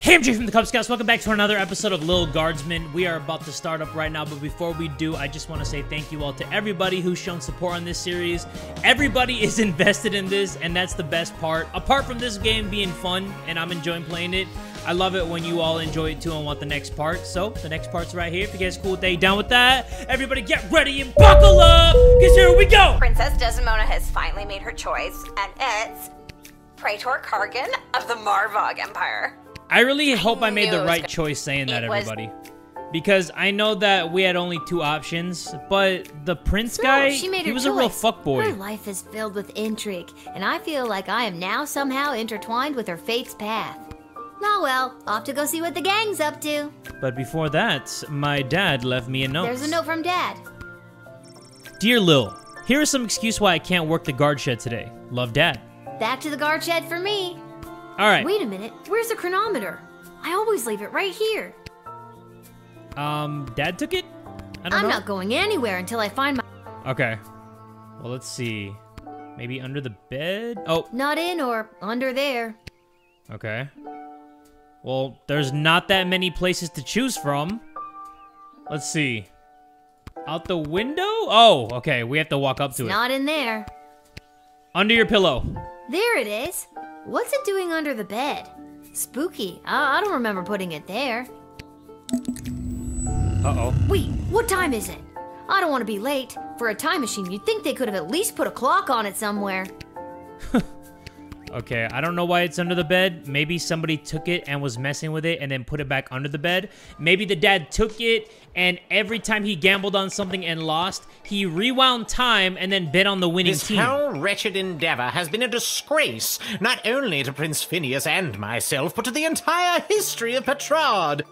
Hey, I'm Jay from the Kubz Scouts. Welcome back to another episode of Lil Guardsman. We are about to start up right now, but before we do, I just want to say thank you all to everybody who's shown support on this series. Everybody is invested in this, and that's the best part. Apart from this game being fun, and I'm enjoying playing it, I love it when you all enjoy it too and want the next part. So, the next part's right here. If you guys are cool with that, you down with that? Everybody get ready and buckle up, because here we go! Princess Desdemona has finally made her choice, and it's Praetor Kargan of the Marvog Empire. I really hope I made the right choice saying that, everybody. Because I know that we had only two options, but the prince guy, he was a real fuckboy. Her life is filled with intrigue, and I feel like I am now somehow intertwined with her fate's path. Oh well, off to go see what the gang's up to. But before that, my dad left me a note. There's a note from Dad. Dear Lil, here is some excuse why I can't work the guard shed today. Love, Dad. Back to the guard shed for me. Alright. Wait a minute, where's the chronometer? I always leave it right here. Dad took it? I don't know. I'm not going anywhere until I find my... Okay. Well, let's see. Maybe under the bed? Oh. Not in or under there. Okay. Well, there's not that many places to choose from. Let's see. Out the window? Oh, okay. We have to walk up to it. Not in there. Under your pillow. There it is. What's it doing under the bed? Spooky. I don't remember putting it there. Uh-oh. Wait, what time is it? I don't want to be late. For a time machine, you'd think they could have at least put a clock on it somewhere. Okay, I don't know why it's under the bed. Maybe somebody took it and was messing with it and then put it back under the bed. Maybe the dad took it and every time he gambled on something and lost, he rewound time and then bet on the winning team. This whole wretched endeavor has been a disgrace, not only to Prince Phineas and myself, but to the entire history of Petrarch.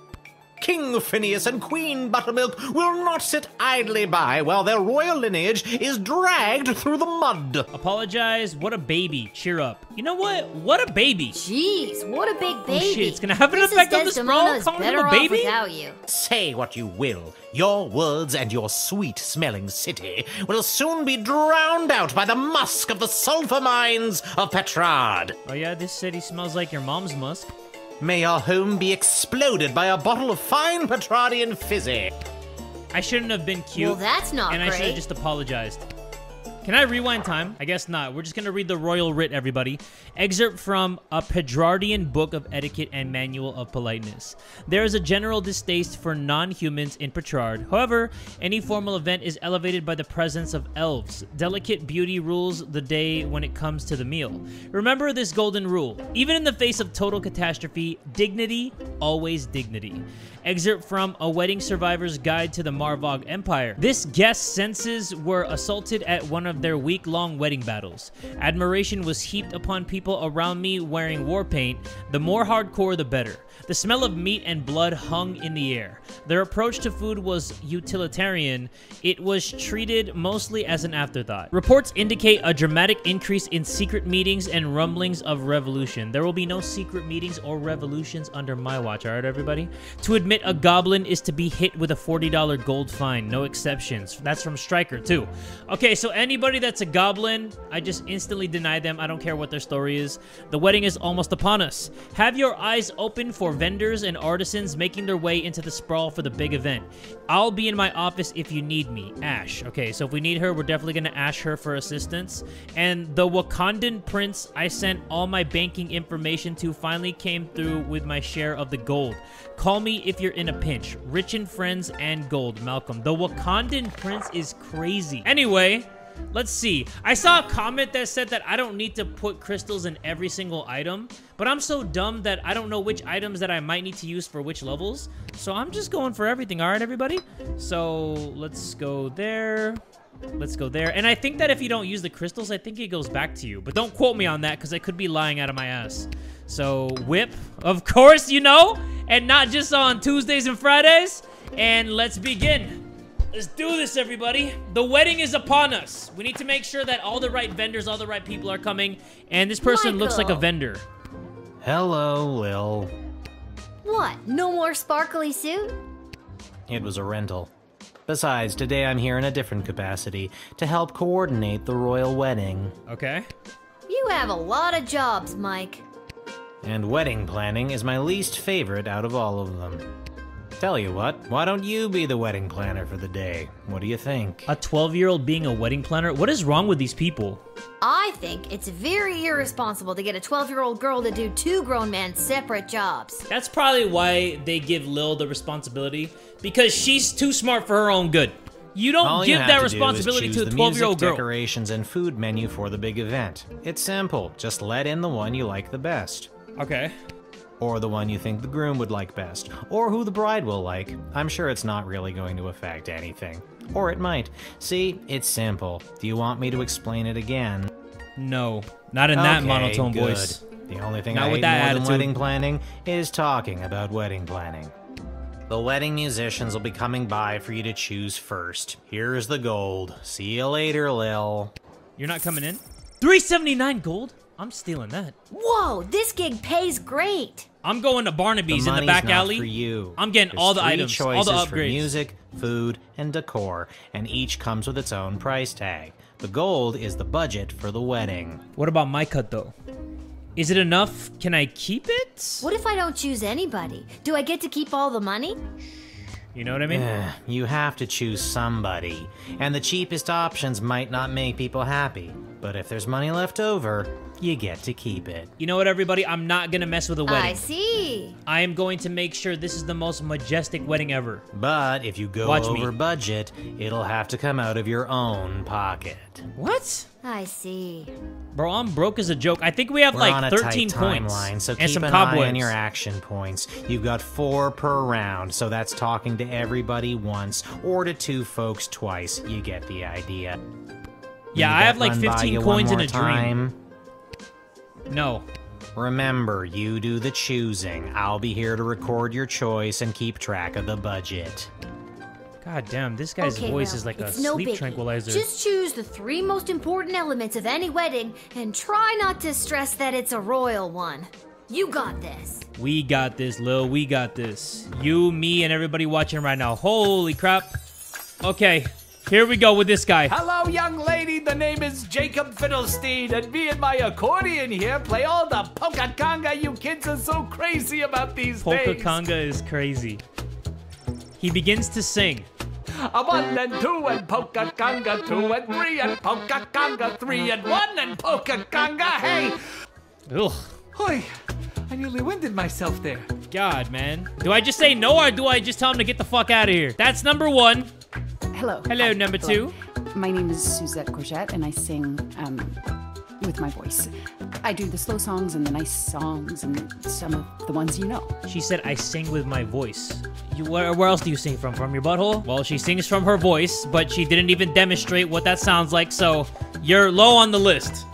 King Phineas and Queen Buttermilk will not sit idly by while their royal lineage is dragged through the mud. Apologize. What a baby. Cheer up. You know what? What a baby. Jeez, what a big baby. Oh shit, it's gonna have an effect on the sprawl, calling him a baby? Without you. Say what you will, your words and your sweet-smelling city will soon be drowned out by the musk of the sulfur mines of Petrarch. Oh yeah, this city smells like your mom's musk. May your home be exploded by a bottle of fine Petrarchian fizzy. I shouldn't have been cute. Well, that's not great. And I should have just apologized. Can I rewind time? I guess not. We're just going to read the royal writ, everybody. Excerpt from a Petrarchian book of etiquette and manual of politeness. There is a general distaste for non-humans in Petrarch. However, any formal event is elevated by the presence of elves. Delicate beauty rules the day when it comes to the meal. Remember this golden rule. Even in the face of total catastrophe, dignity, always dignity. Excerpt from A Wedding Survivor's Guide to the Marvog Empire. This guest's senses were assaulted at one of their week-long wedding battles. Admiration was heaped upon people around me wearing war paint. The more hardcore, the better. The smell of meat and blood hung in the air. Their approach to food was utilitarian. It was treated mostly as an afterthought. Reports indicate a dramatic increase in secret meetings and rumblings of revolution. There will be no secret meetings or revolutions under my watch, alright everybody? To admit a goblin is to be hit with a $40 gold fine. No exceptions. That's from Stryker too. Okay, so anybody that's a goblin, I just instantly deny them. I don't care what their story is. The wedding is almost upon us. Have your eyes open for vendors and artisans making their way into the sprawl for the big event. I'll be in my office if you need me. Ash. Okay, so if we need her, we're definitely going to ask her for assistance. And the Wakandan prince I sent all my banking information to finally came through with my share of the gold. Call me if you're in a pinch. Rich in friends and gold. Malcolm. The Wakandan prince is crazy. Anyway, let's see. I saw a comment that said that I don't need to put crystals in every single item, but I'm so dumb that I don't know which items that I might need to use for which levels. So I'm just going for everything. All right, everybody? So let's go there. Let's go there. And I think that if you don't use the crystals, I think it goes back to you. But don't quote me on that because I could be lying out of my ass. So whip, of course, you know, and not just on Tuesdays and Fridays. And let's begin. Let's do this, everybody. The wedding is upon us. We need to make sure that all the right vendors, all the right people are coming. And this person looks like a vendor. Hello, Lil. What, no more sparkly suit? It was a rental. Besides, today I'm here in a different capacity to help coordinate the royal wedding. Okay. You have a lot of jobs, Mike. And wedding planning is my least favorite out of all of them. Tell you what, why don't you be the wedding planner for the day? What do you think? A 12-year-old being a wedding planner? What is wrong with these people? I think it's very irresponsible to get a 12-year-old girl to do 2 grown men's separate jobs. That's probably why they give Lil the responsibility, because she's too smart for her own good. You don't give that responsibility to a 12-year-old girl. Decorations and food menu for the big event. It's simple. Just let in the one you like the best. Okay. Or the one you think the groom would like best. Or who the bride will like. I'm sure it's not really going to affect anything. Or it might. See, it's simple. Do you want me to explain it again? No, not in that monotone good. voice. The only thing Not I with hate that more attitude. than wedding planning is talking about wedding planning. The wedding musicians will be coming by for you to choose first. Here's the gold. See you later, Lil. You're not coming in? $379 gold? I'm stealing that. Whoa, this gig pays great. I'm going to Barnaby's in the money's back not alley. For you. I'm getting all the There's 3 items, all the choices for upgrades. music, food, and decor, and each comes with its own price tag. The gold is the budget for the wedding. What about my cut though? Is it enough? Can I keep it? What if I don't choose anybody? Do I get to keep all the money? You know what I mean? You have to choose somebody, and the cheapest options might not make people happy. But if there's money left over, you get to keep it. You know what, everybody? I'm not gonna mess with a wedding. I see. I am going to make sure this is the most majestic wedding ever. But if you go Watch me. over budget, it'll have to come out of your own pocket. What? I see. Bro, I'm broke as a joke. I think we have We're on like a 13 tight points timeline, so and keep some an cobwebs. eye on your action points. You've got 4 per round, so that's talking to everybody once or to 2 folks twice. You get the idea. Yeah, Need I that have like run by 15 you coins one in a more time? dream. No. Remember, you do the choosing. I'll be here to record your choice and keep track of the budget. God damn, this guy's Okay, voice well, is like a it's no sleep biggie. tranquilizer. Just choose the 3 most important elements of any wedding and try not to stress that it's a royal one. You got this. We got this, Lil. We got this. You, me, and everybody watching right now. Holy crap. Okay, here we go with this guy. Hello, young lady. The name is Jacob Fiddlestein, and me and my accordion here play all the polka conga you kids are so crazy about these Polka days. conga is crazy. He begins to sing. A 1 and 2 and polka conga 2 and 3 and polka conga 3 and 1 and polka conga. Hey, Ugh. Hoy, I nearly winded myself there. God, man. Do I just say no or do I just tell him to get the fuck out of here? That's number 1. Hello. Hello, Hi. number 2. My name is Suzette Courgette, and I sing with my voice. I do the slow songs and the nice songs and some of the ones you know. She said I sing with my voice. Where else do you sing from? From your butthole? Well, she sings from her voice, but she didn't even demonstrate what that sounds like, so you're low on the list.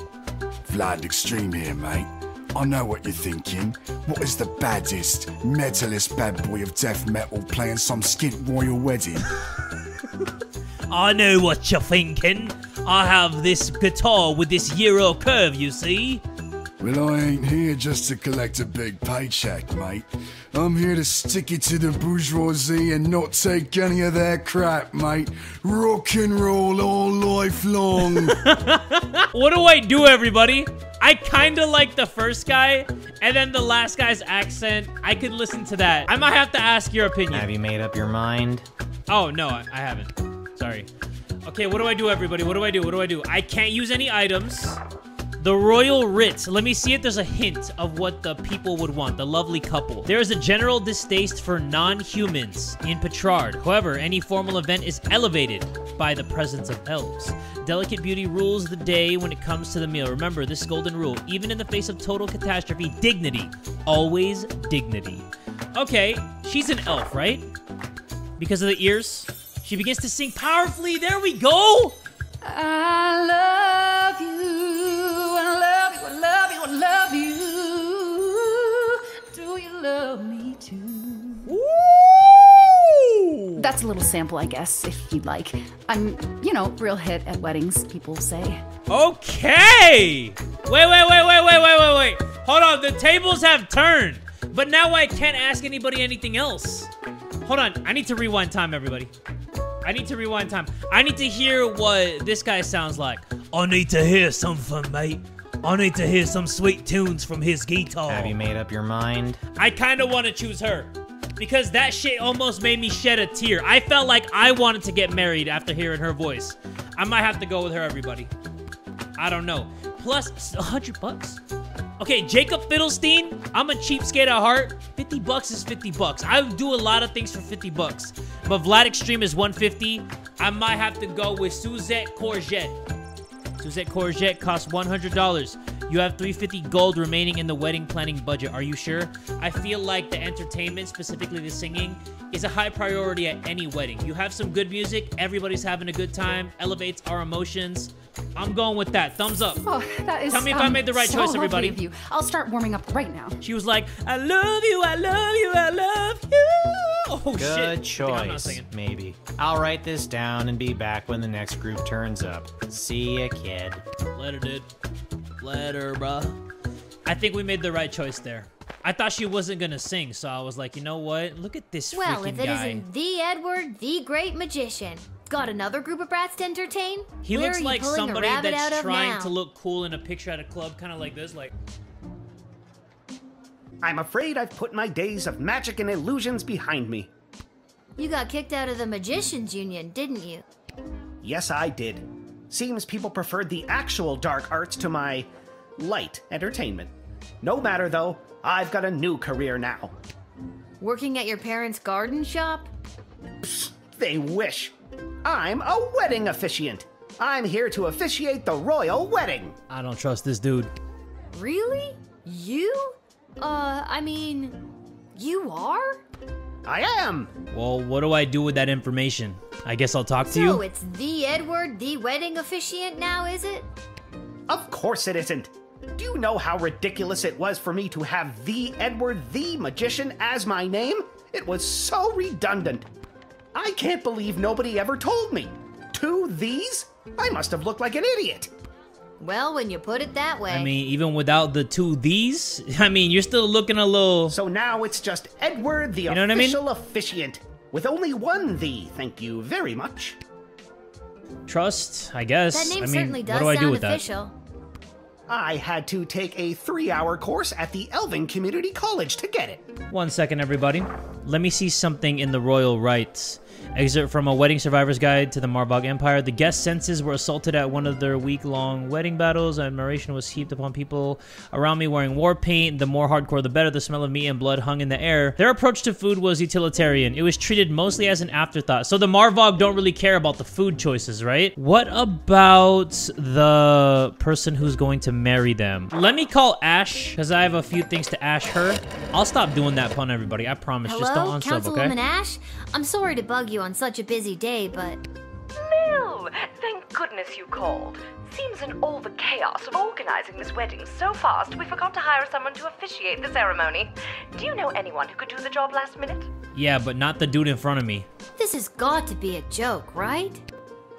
Vlad Extreme here, mate. I know what you're thinking. What is the baddest, metalist bad boy of death metal playing some skint royal wedding? I know what you're thinking. I have this guitar with this Euro curve, you see. Well, I ain't here just to collect a big paycheck, mate. I'm here to stick it to the bourgeoisie and not take any of their crap, mate. Rock and roll all life long. What do I do, everybody? I kind of like the first guy, and then the last guy's accent. I could listen to that. I might have to ask your opinion. Have you made up your mind? Oh, no, I haven't. Sorry. Okay, what do I do, everybody? What do I do? What do I do? I can't use any items. The royal writ. Let me see if there's a hint of what the people would want. The lovely couple. There is a general distaste for non-humans in Petrard. However, any formal event is elevated by the presence of elves. Delicate beauty rules the day when it comes to the meal. Remember this golden rule. Even in the face of total catastrophe, dignity. Always dignity. Okay, she's an elf, right? Because of the ears. She begins to sing powerfully. There we go. I love you, I love you, I love you, I love you. Do you love me too? Woo! That's a little sample, I guess, if you'd like. I'm, real hit at weddings, people say. Okay. Wait. Hold on. The tables have turned. But now I can't ask anybody anything else. Hold on. I need to rewind time, everybody. I need to rewind time. I need to hear what this guy sounds like. I need to hear something, mate. I need to hear some sweet tunes from his guitar. Have you made up your mind? I kind of want to choose her. Because that shit almost made me shed a tear. I felt like I wanted to get married after hearing her voice. I might have to go with her, everybody. I don't know. Plus, $100. Okay, Jacob Fiddlestein, I'm a cheapskate at heart. $50 is $50. I do a lot of things for $50. But Vlad Extreme is $150. I might have to go with Suzette Courgette. Suzette Courgette costs $100. You have $350 gold remaining in the wedding planning budget. Are you sure? I feel like the entertainment, specifically the singing, is a high priority at any wedding. You have some good music, everybody's having a good time, elevates our emotions. I'm going with that. Thumbs up. Oh, that is Tell me if I made the right so choice, everybody. lovely of you. I'll start warming up right now. She was like, I love you, I love you, I love you. Oh, shit. Good I think I'm not choice, singing. maybe. I'll write this down and be back when the next group turns up. See ya, kid. Later, dude. Later, bruh. I think we made the right choice there. I thought she wasn't gonna sing, so I was like, you know what? Look at this Well, freaking if it guy. isn't the Edward, the great magician. Got another group of brats to entertain? He Where looks are you like pulling a somebody rabbit out that's of trying now? to look cool in a picture at a club, kind of like this, like. I'm afraid I've put my days of magic and illusions behind me. You got kicked out of the Magicians Union, didn't you? Yes, I did. Seems people preferred the actual dark arts to my light entertainment. No matter though, I've got a new career now. Working at your parents' garden shop? They wish. I'm a wedding officiant. I'm here to officiate the royal wedding. I don't trust this dude. Really? You? I mean, you are? I am. Well, what do I do with that information? I guess I'll talk to So you. it's the Edward, the wedding officiant now, is it? Of course it isn't. Do you know how ridiculous it was for me to have the Edward the Magician as my name? It was so redundant. I can't believe nobody ever told me. Two these? I must have looked like an idiot. Well, when you put it that way. I mean, even without the two these, I mean, you're still looking a little. So now it's just Edward the You know what I mean? official officiant. With only one the, thank you very much. Trust, I guess. that name I mean, certainly does what do I do sound with official. I had to take a 3-hour course at the Elven Community College to get it. that? 1 second, everybody. Let me see something in the royal rites. Excerpt from a wedding survivor's guide to the Marbog Empire. The guest senses were assaulted at one of their week-long wedding battles. Admiration was heaped upon people around me wearing war paint. The more hardcore, the better. The smell of meat and blood hung in the air. Their approach to food was utilitarian. It was treated mostly as an afterthought. So the Marvog don't really care about the food choices, right? What about the person who's going to marry them? Let me call Ash, because I have a few things to ash her. I'll stop doing that pun, everybody. I promise. Just Hello, don't unsub, Councilwoman okay? Ash? I'm sorry to bug you on such a busy day, but Lil, thank goodness you called. Seems in all the chaos of organizing this wedding so fast, we forgot to hire someone to officiate the ceremony. Do you know anyone who could do the job last minute? Yeah, but not the dude in front of me. this has got to be a joke, right?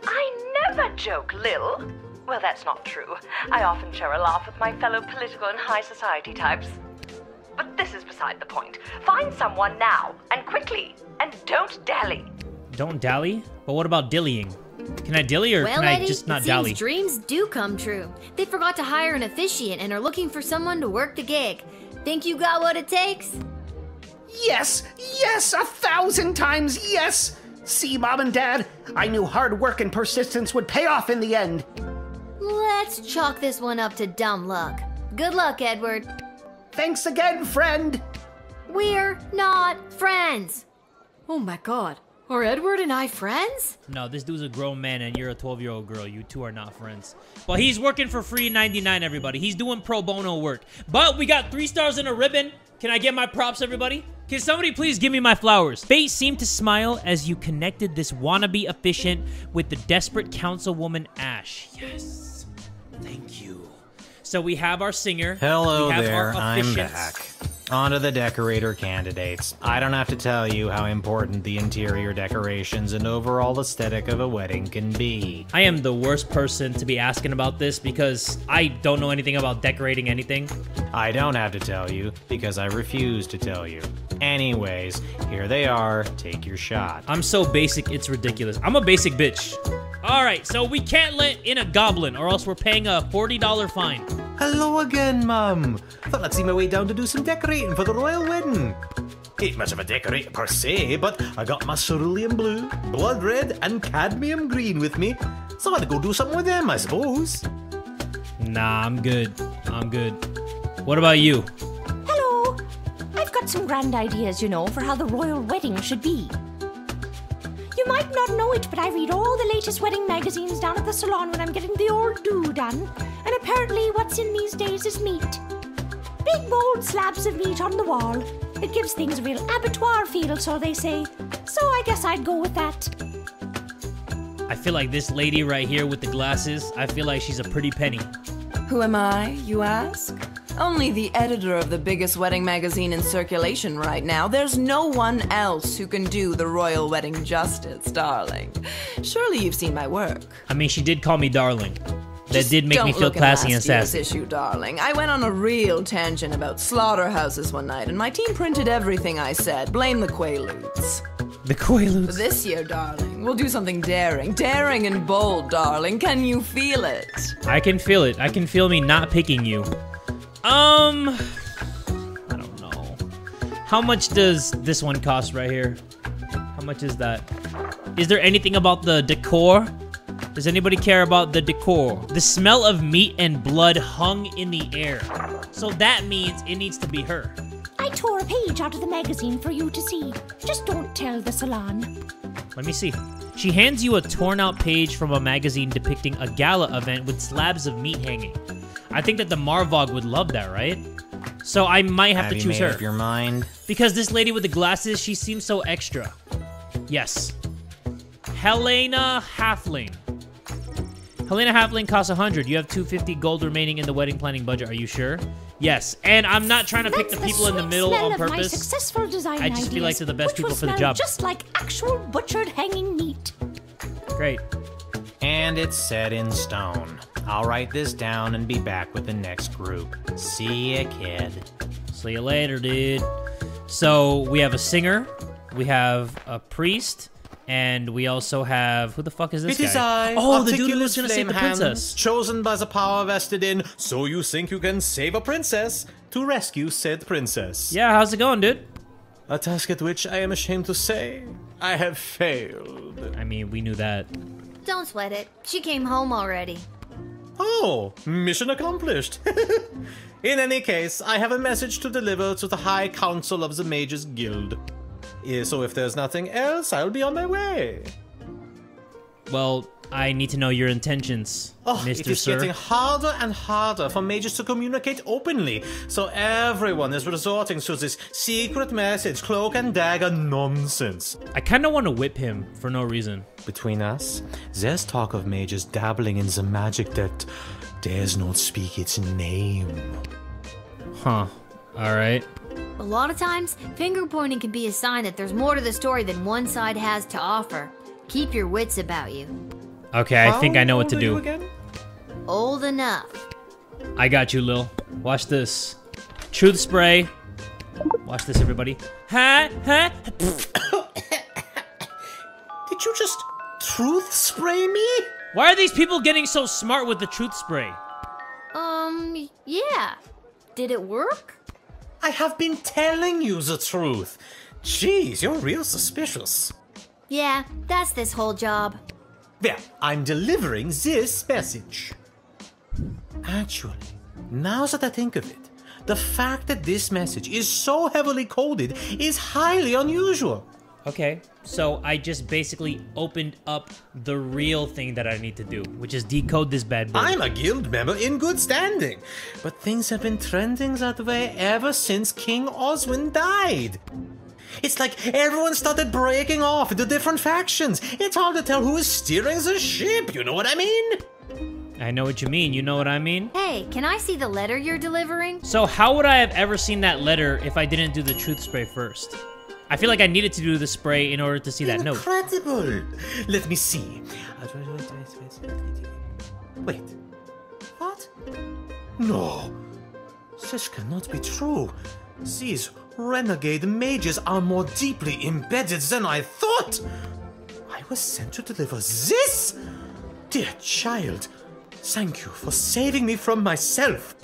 I never joke, Lil. Well, that's not true. I often share a laugh with my fellow political and high society types. But this is beside the point. Find someone now, and quickly, and don't dally. Don't dally? But what about dillying? Can I dilly or Well, can I Eddie, just not it seems dally? dreams do come true. They forgot to hire an officiant and are looking for someone to work the gig. Think you got what it takes? Yes, yes, 1,000 times yes! See, Mom and Dad, I knew hard work and persistence would pay off in the end. Let's chalk this one up to dumb luck. Good luck, Edward. Thanks again, friend! We're not friends. Oh my god. Are Edward and I friends? No, this dude's a grown man and you're a 12-year-old girl. You two are not friends. But he's working for free $99, everybody. He's doing pro bono work. But we got 3 stars and a ribbon. Can I get my props, everybody? Can somebody please give me my flowers? Fate seemed to smile as you connected this wannabe efficient with the desperate councilwoman Ash. Yes. Thank you. So we have our singer. Hello we have there, our I'm efficients. back. On to the decorator candidates. I don't have to tell you how important the interior decorations and overall aesthetic of a wedding can be. I am the worst person to be asking about this because I don't know anything about decorating anything. I don't have to tell you because I refuse to tell you. Anyways, here they are. Take your shot. I'm so basic, it's ridiculous. I'm a basic bitch. All right, so we can't let in a goblin or else we're paying a $40 fine. Hello again, Mum. Thought I'd see my way down to do some decorating for the royal wedding. Ain't much of a decorator per se, but I got my cerulean blue, blood red, and cadmium green with me, so I'd go do something with them, I suppose. Nah, I'm good. I'm good. What about you? Hello. I've got some grand ideas, you know, for how the royal wedding should be. You might not know it, but I read all the latest wedding magazines down at the salon when I'm getting the old do done. And apparently what's in these days is meat. Big bold slabs of meat on the wall. It gives things a real abattoir feel, so they say. So I guess I'd go with that. I feel like this lady right here with the glasses, I feel like she's a pretty penny. Who am I, you ask? Only the editor of the biggest wedding magazine in circulation right now. There's no one else who can do the royal wedding justice, darling. Surely you've seen my work. I mean, she did call me darling. That Just did make me don't feel look at classy and last year's sassy. issue, darling. I went on a real tangent about slaughterhouses one night, and my team printed everything I said. Blame the Quaaludes. The Quaaludes. This year, darling, we'll do something daring. Daring and bold, darling. Can you feel it? I can feel it. I can feel me not picking you. I don't know. How much does this one cost right here? How much is that? Is there anything about the decor? Does anybody care about the decor? The smell of meat and blood hung in the air. So that means it needs to be her. I tore a page out of the magazine for you to see. Just don't tell the salon. Let me see. She hands you a torn out page from a magazine depicting a gala event with slabs of meat hanging. I think that the Marvog would love that, right? So I might have to choose her. Your mind? Because this lady with the glasses, she seems so extra. Yes. Helena Halfling. Helena Halfling costs 100. You have 250 gold remaining in the wedding planning budget. Are you sure? Yes. And I'm not trying to pick the people in the middle on purpose. My successful design I just feel like they're the best people for the smell job. just like actual butchered hanging meat. Great. And it's set in stone. I'll write this down and be back with the next group. See ya, kid. See you later, dude. So we have a singer, we have a priest, and we also have... Who the fuck is this guy? It is I, Oh, the dude who Articulus was gonna save the Flame Hands, princess. chosen by the power vested in So You Think You Can Save a Princess to rescue said princess. Yeah, how's it going, dude? A task at which I am ashamed to say I have failed. I mean, we knew that. Don't sweat it. She came home already. Oh, mission accomplished. In any case, I have a message to deliver to the High Council of the Mages Guild. So if there's nothing else, I'll be on my way. Well, I need to know your intentions, Oh, Mr. it is Sir. getting harder and harder for mages to communicate openly, so everyone is resorting to this secret message, cloak and dagger nonsense. I kind of want to whip him for no reason. Between us, there's talk of mages dabbling in the magic that dares not speak its name. Huh. All right. A lot of times, finger pointing can be a sign that there's more to the story than one side has to offer. Keep your wits about you. Okay, I think I know what to How old are you do. again? Old enough. I got you, Lil. Watch this. Truth spray. Watch this, everybody. Ha, ha. Did you just truth spray me? Why are these people getting so smart with the truth spray? Yeah. Did it work? I have been telling you the truth. Jeez, you're real suspicious. Yeah, that's this whole job. Well, I'm delivering this message. Actually, now that I think of it, the fact that this message is so heavily coded is highly unusual. Okay, so I just basically opened up the real thing that I need to do, which is decode this bad boy. I'm a guild member in good standing, but things have been trending that way ever since King Oswin died. It's like everyone started breaking off into different factions. It's hard to tell who is steering the ship, you know what I mean? I know what you mean, you know what I mean? Hey, can I see the letter you're delivering? So how would I have ever seen that letter if I didn't do the truth spray first? I feel like I needed to do the spray in order to see that note. Incredible! Let me see. Wait. What? No. This cannot be true. These renegade mages are more deeply embedded than I thought. I was sent to deliver this? Dear child, thank you for saving me from myself.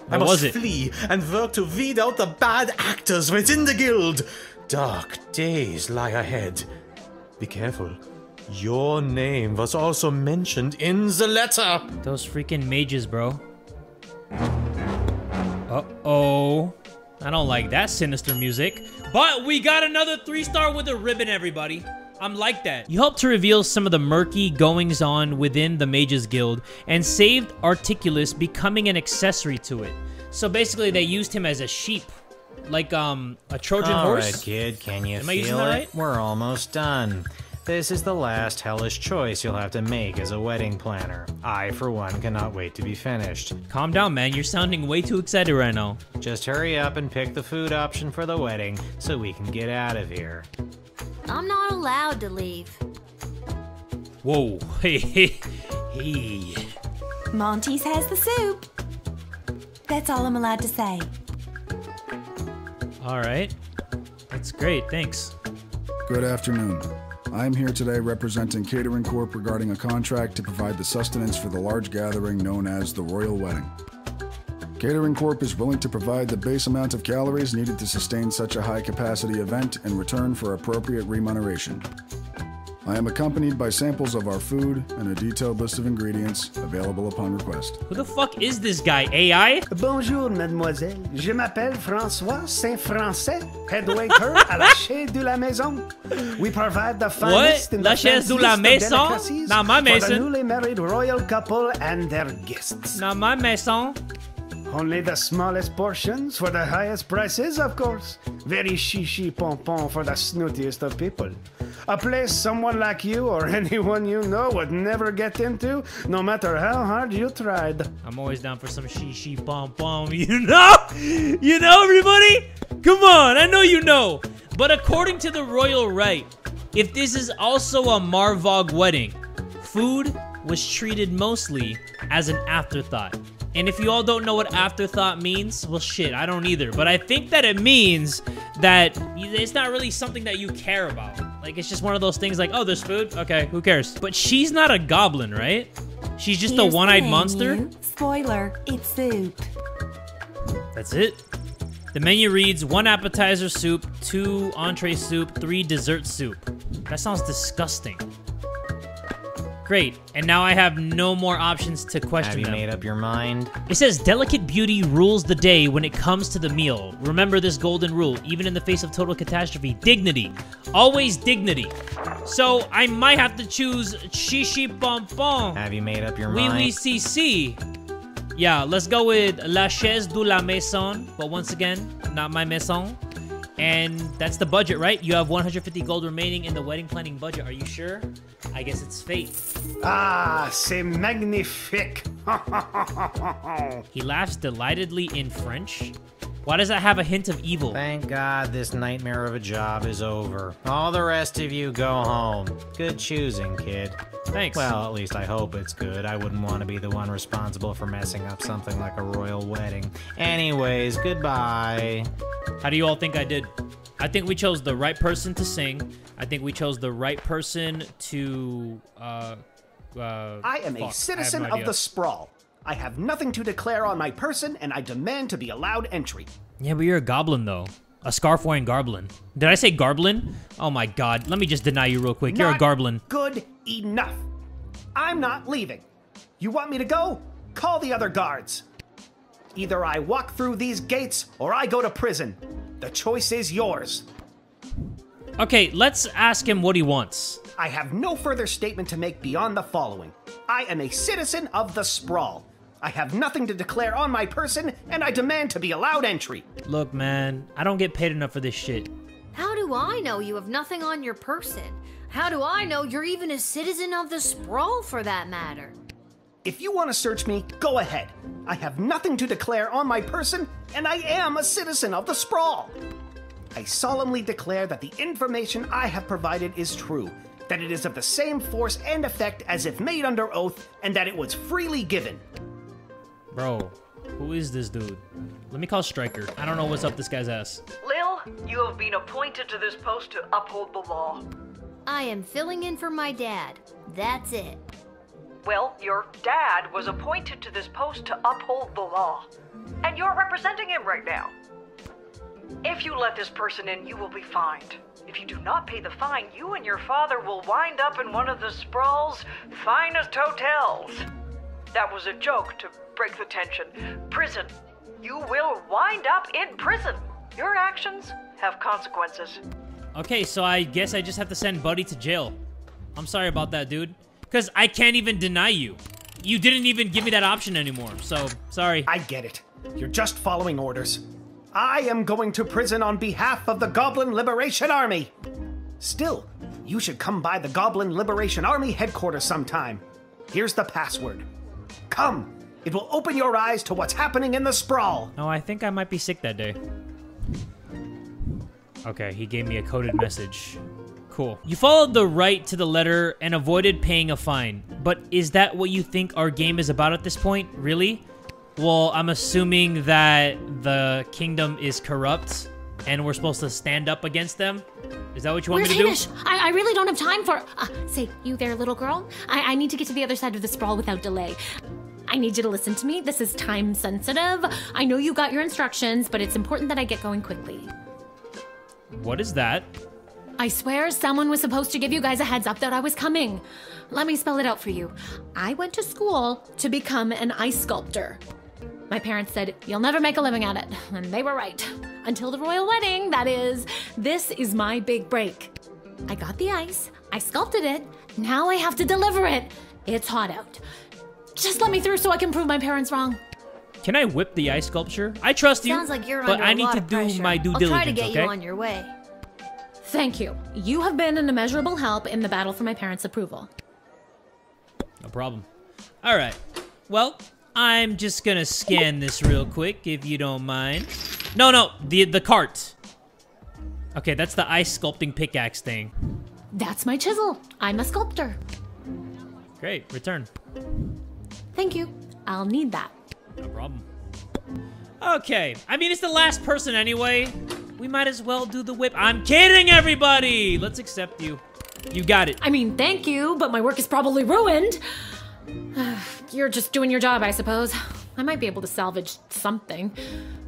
I was must it? flee and work to weed out the bad actors within the guild. Dark days lie ahead. Be careful. Your name was also mentioned in the letter. Those freaking mages, bro. Uh-oh. I don't like that sinister music. But we got another 3-star with a ribbon, everybody. I'm like that. You helped to reveal some of the murky goings-on within the Mages Guild and saved Articulus becoming an accessory to it. So basically, they used him as a sheep. Like, a Trojan horse? All right, kid, can you Am I using feel that it? right? We're almost done. This is the last hellish choice you'll have to make as a wedding planner. I, for one, cannot wait to be finished. Calm down, man. You're sounding way too excited right now. Just hurry up and pick the food option for the wedding so we can get out of here. I'm not allowed to leave. Whoa. Hey. Monty's has the soup. That's all I'm allowed to say. All right. That's great. Thanks. Good afternoon. I am here today representing Catering Corp regarding a contract to provide the sustenance for the large gathering known as the Royal Wedding. Catering Corp is willing to provide the base amount of calories needed to sustain such a high-capacity event in return for appropriate remuneration. I am accompanied by samples of our food and a detailed list of ingredients available upon request. Who the fuck is this guy? AI? Bonjour, mademoiselle. Je m'appelle François Saint-Français, head waiter à la chaise de la maison. We provide the finest in La the chaise de la fanciest of maison? delicacies Not my for the maison. newly married royal couple and their guests. Not my maison. Only the smallest portions for the highest prices, of course. Very chichi pompon for the snootiest of people. A place someone like you or anyone you know would never get into, no matter how hard you tried. I'm always down for some she pom pom. You know? You know, everybody? Come on, I know you know. But according to the royal rite, if this is also a Marvog wedding, food was treated mostly as an afterthought. And if you all don't know what afterthought means, well, shit, I don't either. But I think that it means that it's not really something that you care about. Like, it's just one of those things like, oh, there's food? Okay, who cares? But she's not a goblin, right? She's just a one-eyed monster? Spoiler, it's soup. That's it. The menu reads 1 appetizer soup, 2 entree soup, 3 dessert soup. That sounds disgusting. Great, and now I have no more options to question them. Have you made up your mind? It says delicate beauty rules the day when it comes to the meal. Remember this golden rule, even in the face of total catastrophe. Dignity. Always dignity. So I might have to choose chichi pompon. Have you made up your Oui, mind? oui, si, si. Yeah, let's go with la chaise de la maison. But once again, not my maison. And that's the budget, right? You have 150 gold remaining in the wedding planning budget. Are you sure? I guess it's fate. Ah, c'est magnifique. He laughs delightedly in French. Why does that have a hint of evil? Thank God this nightmare of a job is over. All the rest of you go home. Good choosing, kid. Thanks. Well, at least I hope it's good. I wouldn't want to be the one responsible for messing up something like a royal wedding. Anyways, goodbye. How do you all think I did? I think we chose the right person to sing. I think we chose the right person to, I am a fuck, citizen I have no of idea. the sprawl. I have nothing to declare on my person, and I demand to be allowed entry. Yeah, but you're a goblin, though. A scarf-wearing goblin. Did I say garblin? Oh my god. Let me just deny you real quick. You're a Not garblin. Good enough. I'm not leaving. You want me to go? Call the other guards. Either I walk through these gates, or I go to prison. The choice is yours. Okay, let's ask him what he wants. I have no further statement to make beyond the following. I am a citizen of the sprawl. I have nothing to declare on my person, and I demand to be allowed entry. Look, man, I don't get paid enough for this shit. How do I know you have nothing on your person? How do I know you're even a citizen of the sprawl, for that matter? If you want to search me, go ahead. I have nothing to declare on my person, and I am a citizen of the sprawl. I solemnly declare that the information I have provided is true, that it is of the same force and effect as if made under oath, and that it was freely given. Bro, who is this dude? Let me call Stryker. I don't know what's up this guy's ass. Lil, you have been appointed to this post to uphold the law. I am filling in for my dad. That's it. Well, your dad was appointed to this post to uphold the law. And you're representing him right now. If you let this person in, you will be fined. If you do not pay the fine, you and your father will wind up in one of the Sprawl's finest hotels. That was a joke to break the tension. Prison. You will wind up in prison. Your actions have consequences. Okay, so I guess I just have to send Buddy to jail. I'm sorry about that, dude. Because I can't even deny you. You didn't even give me that option anymore, so sorry. I get it. You're just following orders. I am going to prison on behalf of the Goblin Liberation Army. Still, you should come by the Goblin Liberation Army headquarters sometime. Here's the password. Come. It will open your eyes to what's happening in the sprawl. Oh, I think I might be sick that day. Okay, he gave me a coded message. Cool. You followed the right to the letter and avoided paying a fine. But is that what you think our game is about at this point? Really? Well, I'm assuming that the kingdom is corrupt and we're supposed to stand up against them? Is that what you want me to do? Hamish? I really don't have time for... say, you there, little girl? I need to get to the other side of the sprawl without delay. I need you to listen to me. This is time sensitive. I know you got your instructions, but it's important that I get going quickly. What is that? I swear someone was supposed to give you guys a heads up that I was coming. Let me spell it out for you. I went to school to become an ice sculptor. My parents said, you'll never make a living at it. And they were right. Until the royal wedding, that is. This is my big break. I got the ice. I sculpted it. Now I have to deliver it. It's hot out. Just let me through so I can prove my parents wrong. Can I whip the ice sculpture? I trust you. Sounds like you're but under I a need lot to of do pressure. my due I'll diligence, try to get okay? you on your way. Thank you. You have been an immeasurable help in the battle for my parents' approval. No problem. All right. Well, I'm just gonna scan this real quick, if you don't mind. No, the cart. Okay, that's the ice sculpting pickaxe thing. That's my chisel. I'm a sculptor. Great, return. Thank you. I'll need that. No problem. Okay, I mean, it's the last person anyway. We might as well do the whip. I'm kidding, everybody! Let's accept you. You got it. I mean, thank you, but my work is probably ruined. You're just doing your job, I suppose. I might be able to salvage something.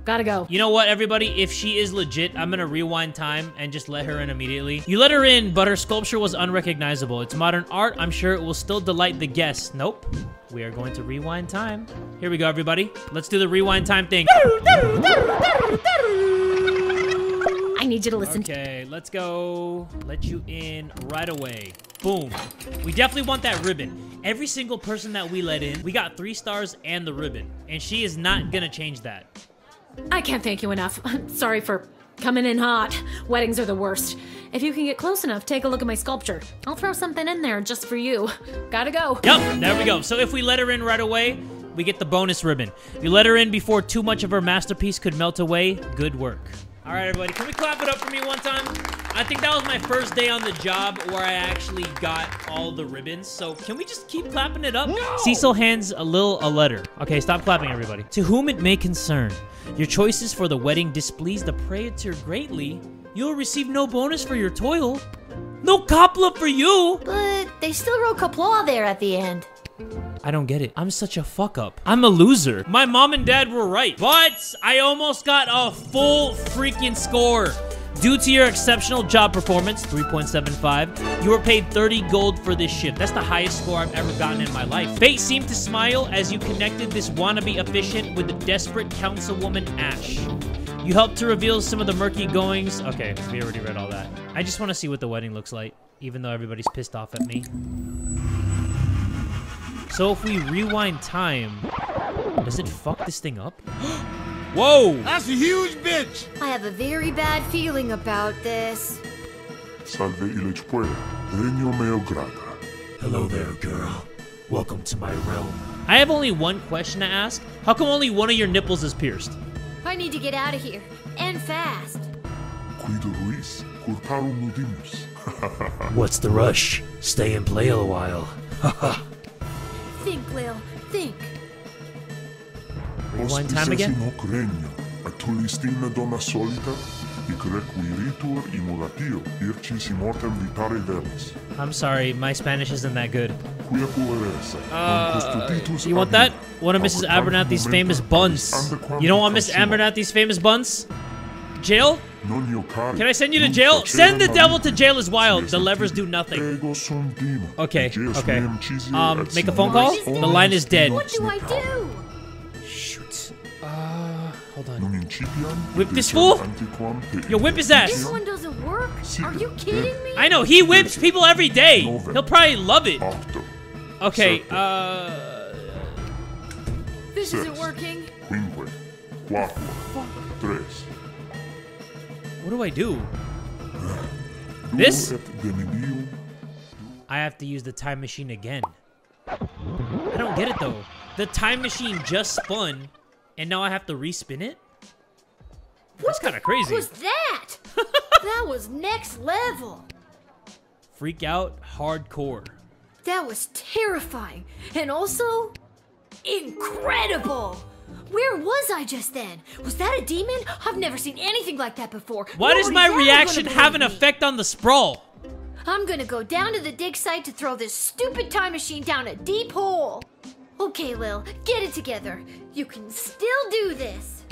Gotta go. You know what, everybody? If she is legit, I'm gonna rewind time and just let her in immediately. You let her in, but her sculpture was unrecognizable. It's modern art. I'm sure it will still delight the guests. Nope. We are going to rewind time. Here we go, everybody. Let's do the rewind time thing. I need you to listen. Okay, let's go. Let you in right away. Boom. We definitely want that ribbon. Every single person that we let in, we got 3 stars and the ribbon. And she is not gonna change that. I can't thank you enough. Sorry for coming in hot. Weddings are the worst. If you can get close enough, take a look at my sculpture. I'll throw something in there just for you. Gotta go. Yep, there we go. So if we let her in right away, we get the bonus ribbon. You let her in before too much of her masterpiece could melt away. Good work. All right, everybody, can we clap it up for me one time? I think that was my first day on the job where I actually got all the ribbons. So can we just keep clapping it up? No! Cecil hands a letter. Okay, stop clapping, everybody. To whom it may concern, your choices for the wedding displease the praetor greatly. You'll receive no bonus for your toil. No copla for you. But they still wrote Kapla there at the end. I don't get it. I'm such a fuck up. I'm a loser. My mom and dad were right, but I almost got a full freaking score. Due to your exceptional job performance, 3.75, you were paid 30 gold for this shift. That's the highest score I've ever gotten in my life. Fate seemed to smile as you connected this wannabe efficient with the desperate councilwoman Ash. You helped to reveal some of the murky goings. Okay, we already read all that. I just want to see what the wedding looks like, even though everybody's pissed off at me. So if we rewind time, does it fuck this thing up? Whoa! That's a huge bitch! I have a very bad feeling about this. Salve illegpuera, regno meo grata. Hello there, girl. Welcome to my realm. I have only one question to ask. How come only one of your nipples is pierced? I need to get out of here, and fast. Cuido Ruiz, culparum nudimus. What's the rush? Stay and play a while. Haha. Think, Lil, think. Rewind time again? Regno, atulistina donna solita, ic requiritur imulatio, ircis immortem vitare velis. I'm sorry, my Spanish isn't that good. You want that? One of Mrs. Abernathy's famous buns. You don't want Miss Abernathy's famous buns? Jail? Can I send you to jail? Send the devil to jail is wild. The levers do nothing. Okay, okay. Make a phone call? The line is dead. What do I do? Shoot. Hold on. Whip this fool? Yo, whip his ass. This one doesn't work? Are you kidding me? I know, he whips people every day. He'll probably love it. Okay, This isn't working. What do I do? This? I have to use the time machine again. I don't get it though. The time machine just spun, and now I have to respin it? That's kind of crazy. What was that? That was next level. Freak out hardcore. That was terrifying. And also, incredible. Where was I just then? Was that a demon? I've never seen anything like that before. Why does my reaction have an effect on the sprawl? I'm gonna go down to the dig site to throw this stupid time machine down a deep hole. Okay, Lil, get it together. You can still do this.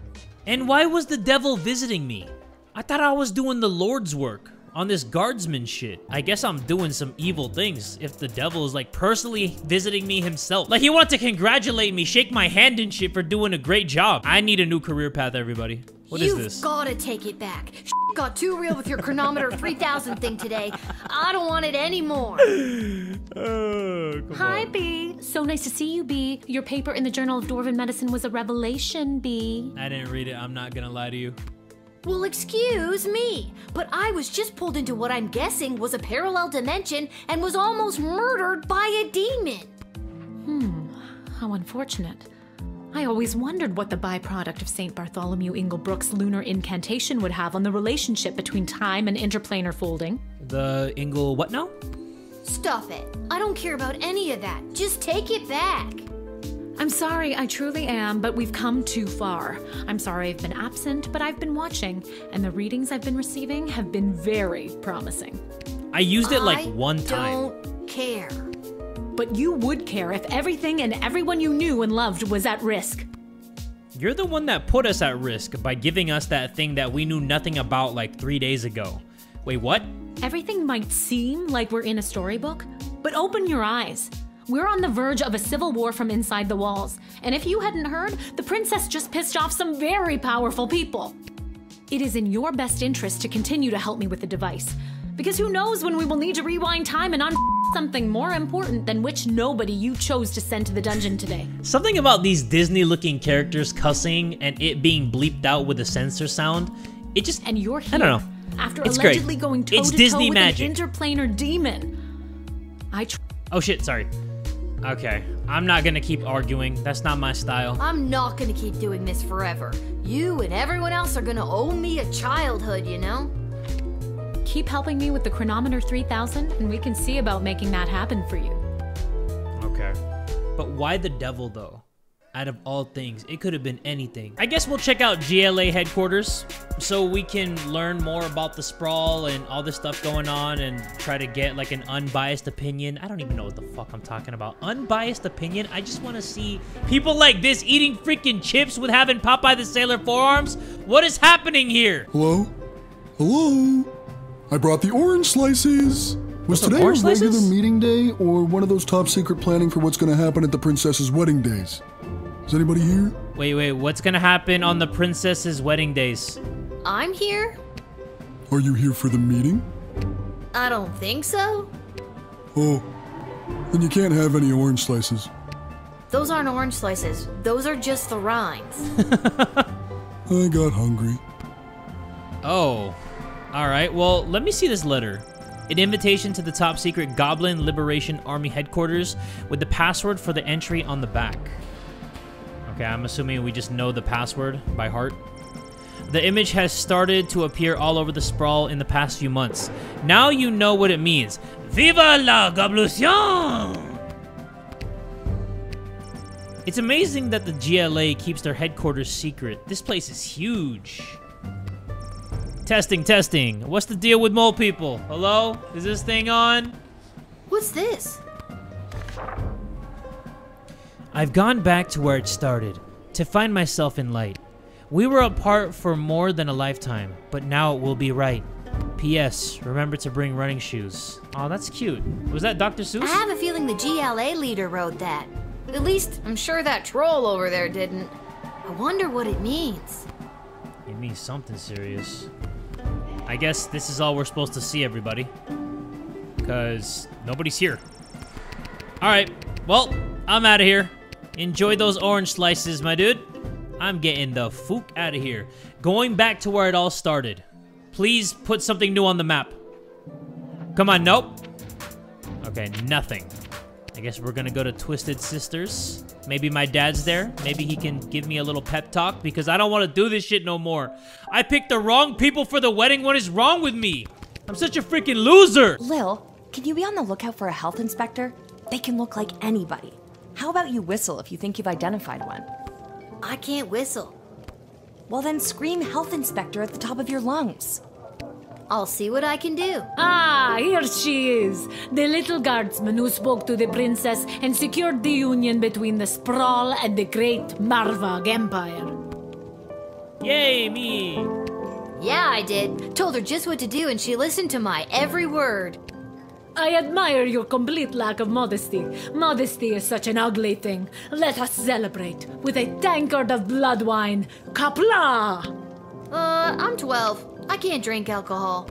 And why was the devil visiting me? I thought I was doing the Lord's work on this guardsman shit. I guess I'm doing some evil things if the devil is like personally visiting me himself. Like he wanted to congratulate me, shake my hand and shit for doing a great job. I need a new career path, everybody. What is this? You've gotta take it back. Got too real with your chronometer 3000 thing today. I don't want it anymore. Hi, B. So nice to see you, B. Your paper in the Journal of Dwarven Medicine was a revelation, B. I didn't read it. I'm not gonna lie to you. Well, excuse me, but I was just pulled into what I'm guessing was a parallel dimension and was almost murdered by a demon. How unfortunate. I always wondered what the byproduct of St. Bartholomew Inglebrook's lunar incantation would have on the relationship between time and interplanar folding. The Ingle what now? Stop it. I don't care about any of that. Just take it back. I'm sorry, I truly am, but we've come too far. I'm sorry I've been absent, but I've been watching, and the readings I've been receiving have been very promising. I used it like one time. I don't care. But you would care if everything and everyone you knew and loved was at risk. You're the one that put us at risk by giving us that thing that we knew nothing about like 3 days ago. Wait, what? Everything might seem like we're in a storybook, but open your eyes. We're on the verge of a civil war from inside the walls, and if you hadn't heard, the princess just pissed off some very powerful people. It is in your best interest to continue to help me with the device, because who knows when we will need to rewind time and something more important than which nobody you chose to send to the dungeon today. Something about these Disney-looking characters cussing and it being bleeped out with a censor sound, it just... And you're here. I don't know. After it's allegedly great. going It's toe-to-toe Disney with magic. an interplanar demon. Oh shit, sorry. Okay, I'm not gonna keep arguing. That's not my style. I'm not gonna keep doing this forever. You and everyone else are gonna owe me a childhood, you know? Keep helping me with the chronometer 3000 and we can see about making that happen for you. Okay. But why the devil though? Out of all things, it could have been anything. I guess we'll check out GLA headquarters so we can learn more about the sprawl and all this stuff going on and try to get like an unbiased opinion. I don't even know what the fuck I'm talking about. Unbiased opinion? I just want to see people like this eating freaking chips with having Popeye the Sailor forearms. What is happening here? Hello? Hello? I brought the orange slices. Was today a orange regular slices? meeting day or one of those top secret planning for what's going to happen at the princess's wedding days? Is anybody here? Wait, what's gonna happen on the princess's wedding days? I'm here? Are you here for the meeting? I don't think so. Oh, then you can't have any orange slices. Those aren't orange slices. Those are just the rinds. I got hungry. Oh. Alright, well, let me see this letter. An invitation to the top secret Goblin Liberation Army headquarters with the password for the entry on the back. Okay, I'm assuming we just know the password by heart. The image has started to appear all over the sprawl in the past few months. Now you know what it means. Viva la Gablution! It's amazing that the GLA keeps their headquarters secret. This place is huge. Testing. What's the deal with mole people? Hello? Is this thing on? What's this? I've gone back to where it started, to find myself in light. We were apart for more than a lifetime, but now it will be right. P.S. Remember to bring running shoes. Oh, that's cute. Was that Dr. Seuss? I have a feeling the GLA leader wrote that. At least, I'm sure that troll over there didn't. I wonder what it means. It means something serious. I guess this is all we're supposed to see, everybody. Because nobody's here. Alright, well, I'm out of here. Enjoy those orange slices, my dude. I'm getting the fook out of here. Going back to where it all started. Please put something new on the map. Come on, nope. Okay, nothing. I guess we're gonna go to Twisted Sisters. Maybe my dad's there. Maybe he can give me a little pep talk because I don't want to do this shit no more. I picked the wrong people for the wedding. What is wrong with me? I'm such a freaking loser. Lil, can you be on the lookout for a health inspector? They can look like anybody. How about you whistle if you think you've identified one? I can't whistle. Well then scream health inspector at the top of your lungs. I'll see what I can do. Ah, here she is. The little guardsman who spoke to the princess and secured the union between the Sprawl and the great Marvog Empire. Yay, me. Yeah, I did. Told her just what to do and she listened to my every word. I admire your complete lack of modesty. Modesty is such an ugly thing. Let us celebrate with a tankard of blood wine. Kapla! I'm 12. I can't drink alcohol.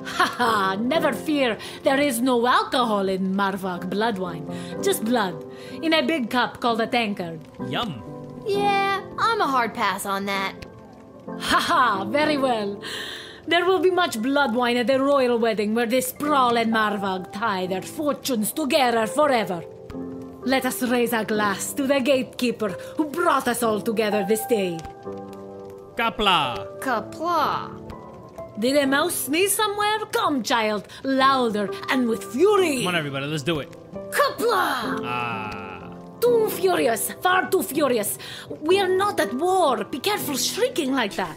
Haha, never fear. There is no alcohol in Marvog blood wine. Just blood. In a big cup called a tankard. Yum. Yeah, I'm a hard pass on that. Haha, very well. There will be much blood wine at the royal wedding where the Sprawl and Marvog tie their fortunes together forever. Let us raise a glass to the gatekeeper who brought us all together this day. Kapla. Kapla. Did a mouse sneeze somewhere? Come, child, louder and with fury. Come on, everybody, let's do it. Kapla! Ah. Too furious, far too furious. We are not at war. Be careful shrieking like that.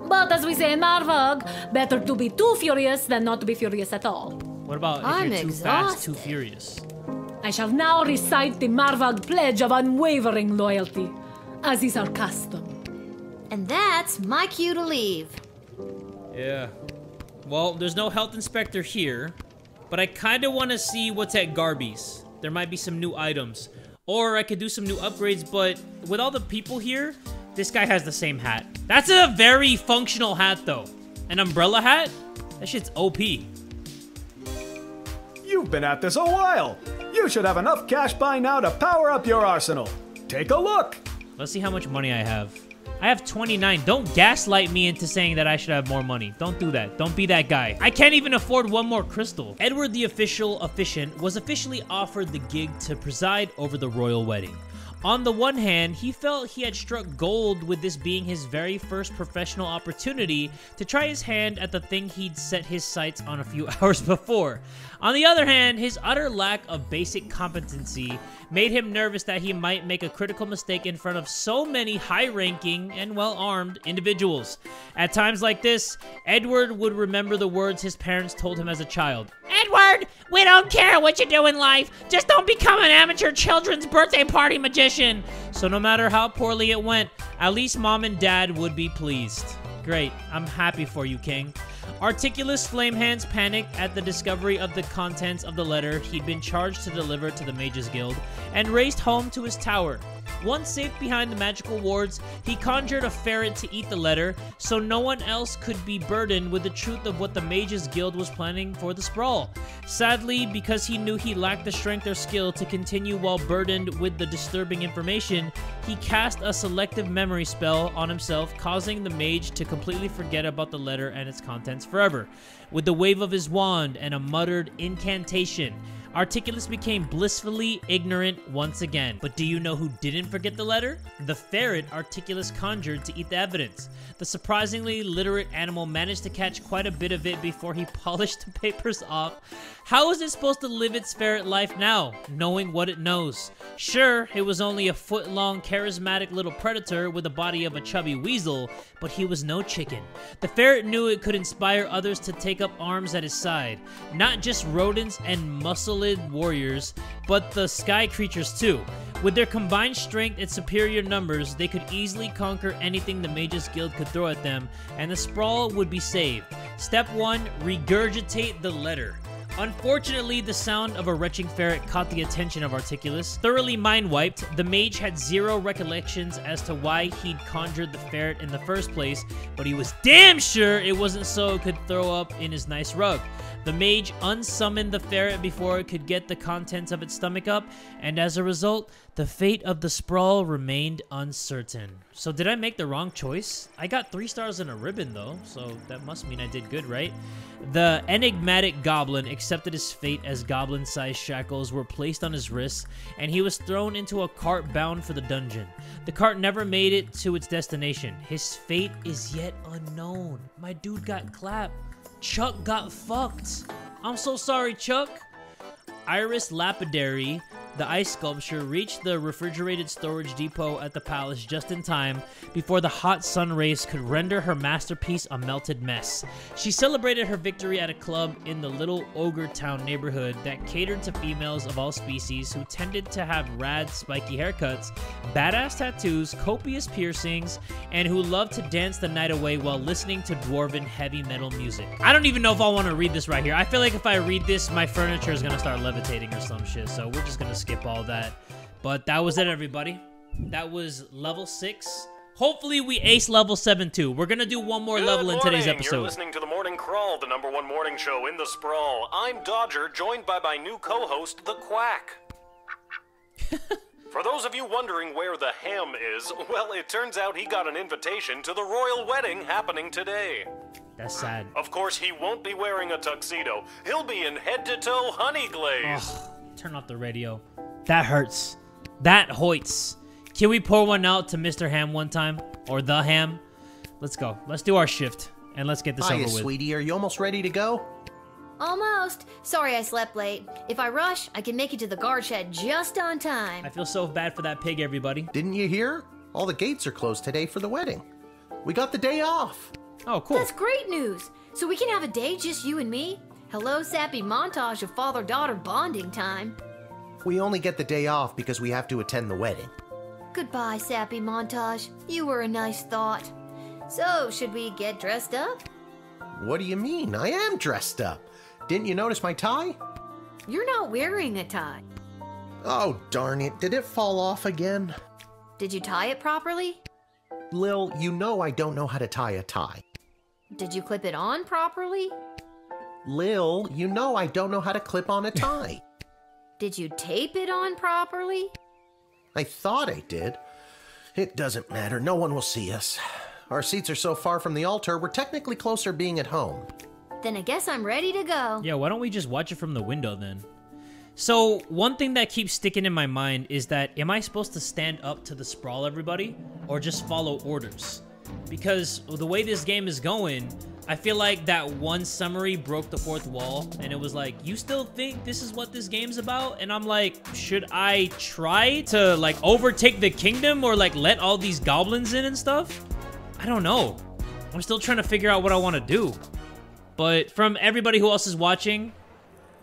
But as we say in Marvog, better to be too furious than not to be furious at all. What about if you're too fast, too furious? I shall now recite the Marvog pledge of unwavering loyalty, as is our custom. And that's my cue to leave. Yeah. Well, there's no health inspector here, but I kind of want to see what's at Garby's. There might be some new items. Or I could do some new upgrades, but with all the people here, this guy has the same hat. That's a very functional hat, though. An umbrella hat? That shit's OP. You've been at this a while. You should have enough cash by now to power up your arsenal. Take a look. Let's see how much money I have. I have 29. Don't gaslight me into saying that I should have more money. Don't do that. Don't be that guy. I can't even afford one more crystal. Edward the official officiant was officially offered the gig to preside over the royal wedding. On the one hand, he felt he had struck gold with this being his very first professional opportunity to try his hand at the thing he'd set his sights on a few hours before. On the other hand, his utter lack of basic competency made him nervous that he might make a critical mistake in front of so many high-ranking and well-armed individuals. At times like this, Edward would remember the words his parents told him as a child. Edward, we don't care what you do in life. Just don't become an amateur children's birthday party magician. So no matter how poorly it went, at least mom and dad would be pleased. Great, I'm happy for you, King. Articulous Flamehands panicked at the discovery of the contents of the letter he'd been charged to deliver to the Mages Guild and raced home to his tower. Once safe behind the magical wards, he conjured a ferret to eat the letter so no one else could be burdened with the truth of what the Mages Guild was planning for the Sprawl. Sadly, because he knew he lacked the strength or skill to continue while burdened with the disturbing information, he cast a selective memory spell on himself, causing the mage to completely forget about the letter and its contents forever. With the wave of his wand and a muttered incantation, Articulus became blissfully ignorant once again. But do you know who didn't forget the letter? The ferret Articulus conjured to eat the evidence. The surprisingly literate animal managed to catch quite a bit of it before he polished the papers off. How is it supposed to live its ferret life now, knowing what it knows? Sure, it was only a foot-long, charismatic little predator with the body of a chubby weasel, but he was no chicken. The ferret knew it could inspire others to take up arms at his side. Not just rodents and muscle Enlilid warriors, but the sky creatures too. With their combined strength and superior numbers, they could easily conquer anything the Mages Guild could throw at them, and the Sprawl would be saved. Step 1, regurgitate the letter. Unfortunately, the sound of a retching ferret caught the attention of Articulus. Thoroughly mind-wiped, the mage had zero recollections as to why he'd conjured the ferret in the first place, but he was damn sure it wasn't so it could throw up in his nice rug. The mage unsummoned the ferret before it could get the contents of its stomach up, and as a result, the fate of the Sprawl remained uncertain. So did I make the wrong choice? I got 3 stars and a ribbon though, so that must mean I did good, right? The enigmatic goblin accepted his fate as goblin-sized shackles were placed on his wrists, and he was thrown into a cart bound for the dungeon. The cart never made it to its destination. His fate is yet unknown. My dude got clapped. Chuck got fucked. I'm so sorry, Chuck. Iris Lapidary, the ice sculpture, reached the refrigerated storage depot at the palace just in time before the hot sun rays could render her masterpiece a melted mess. She celebrated her victory at a club in the little ogre town neighborhood that catered to females of all species who tended to have rad, spiky haircuts, badass tattoos, copious piercings, and who loved to dance the night away while listening to dwarven heavy metal music. I don't even know if I want to read this right here. I feel like if I read this, my furniture is going to start levitating or some shit, so we're just going to skip all that. But that was it, everybody. That was level 6. Hopefully we ace level 7 too. We're gonna do one more level in today's episode. You're listening to the Morning Crawl, the #1 morning show in the Sprawl. I'm Dodger, joined by my new co-host, the Quack. For those of you wondering where the ham is, well, it turns out he got an invitation to the royal wedding happening today. That's sad. Of course, he won't be wearing a tuxedo. He'll be in head-to-toe honey glaze. Oh, turn off the radio. That hurts. That hoits. Can we pour one out to Mr. Ham one time? Or the Ham? Let's go. Let's do our shift. And let's get this over with. Sweetie. Are you almost ready to go? Almost. Sorry I slept late. If I rush, I can make it to the guard shed just on time. I feel so bad for that pig, everybody. Didn't you hear? All the gates are closed today for the wedding. We got the day off. Oh, cool. That's great news. So we can have a day just you and me? Hello, Sappy Montage of father-daughter bonding time. We only get the day off because we have to attend the wedding. Goodbye, Sappy Montage. You were a nice thought. So, should we get dressed up? What do you mean? I am dressed up. Didn't you notice my tie? You're not wearing a tie. Oh, darn it. Did it fall off again? Did you tie it properly? Lil, you know I don't know how to tie a tie. Did you clip it on properly? Lil, you know I don't know how to clip on a tie. Did you tape it on properly? I thought I did. It doesn't matter. No one will see us. Our seats are so far from the altar, we're technically closer being at home. Then I guess I'm ready to go. Yeah, why don't we just watch it from the window then? So, one thing that keeps sticking in my mind is that, am I supposed to stand up to the Sprawl, everybody? Or just follow orders? Because the way this game is going, I feel like that one summary broke the fourth wall, and it was like, you still think this is what this game's about? And I'm like, should I try to, like, overtake the kingdom or, like, let all these goblins in and stuff? I don't know. I'm still trying to figure out what I want to do. But from everybody who else is watching,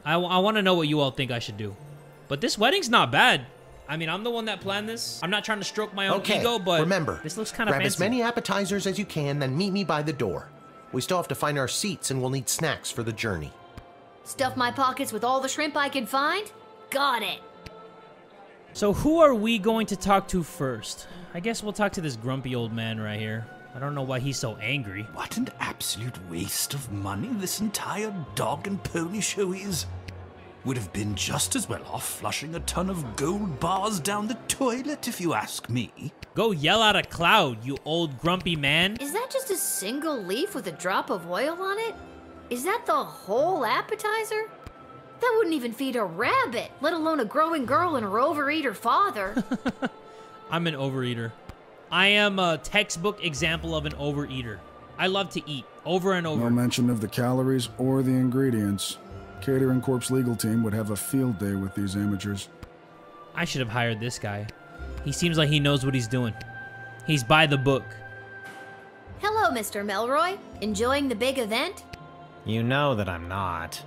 I want to know what you all think I should do. But this wedding's not bad. I mean, I'm the one that planned this. I'm not trying to stroke my own ego, but remember, this looks kind of fancy. Grab as many appetizers as you can, then meet me by the door. We still have to find our seats, and we'll need snacks for the journey. Stuff my pockets with all the shrimp I can find? Got it. So who are we going to talk to first? I guess we'll talk to this grumpy old man right here. I don't know why he's so angry. What an absolute waste of money this entire dog and pony show is. Would have been just as well off flushing a ton of gold bars down the toilet, if you ask me. Go yell at a cloud, you old grumpy man. Is that just a single leaf with a drop of oil on it? Is that the whole appetizer? That wouldn't even feed a rabbit, let alone a growing girl and her overeater father. I'm an overeater. I am a textbook example of an overeater. I love to eat, over and over. No mention of the calories or the ingredients. Catering Corp's legal team would have a field day with these amateurs. I should have hired this guy. He seems like he knows what he's doing. He's by the book. Hello, Mr. Melroy. Enjoying the big event? You know that I'm not.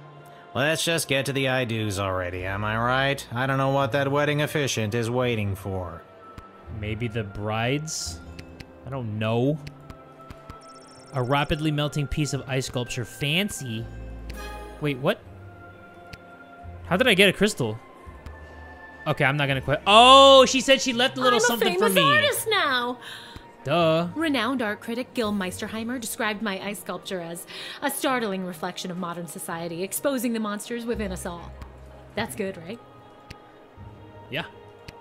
Let's just get to the I-dos already, am I right? I don't know what that wedding officiant is waiting for. Maybe the brides? I don't know. A rapidly melting piece of ice sculpture. Fancy. Wait, what? How did I get a crystal? Okay, I'm not gonna quit. Oh, she said she left a little something for me. I'm a famous artist now. Duh. Renowned art critic Gil Meisterheimer described my ice sculpture as a startling reflection of modern society, exposing the monsters within us all. That's good, right? Yeah,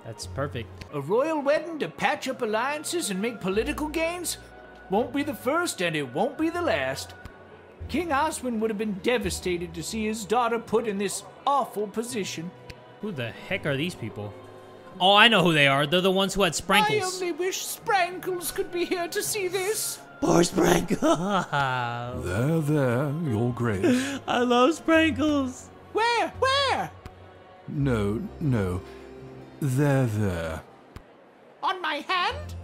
that's perfect. A royal wedding to patch up alliances and make political gains? Won't be the first and it won't be the last. King Osmond would have been devastated to see his daughter put in this awful position. Who the heck are these people? Oh, I know who they are. They're the ones who had Sprankles. I only wish Sprankles could be here to see this. Poor Sprankles. There, Your Grace. I love Sprankles. Where? No. There. On my hand?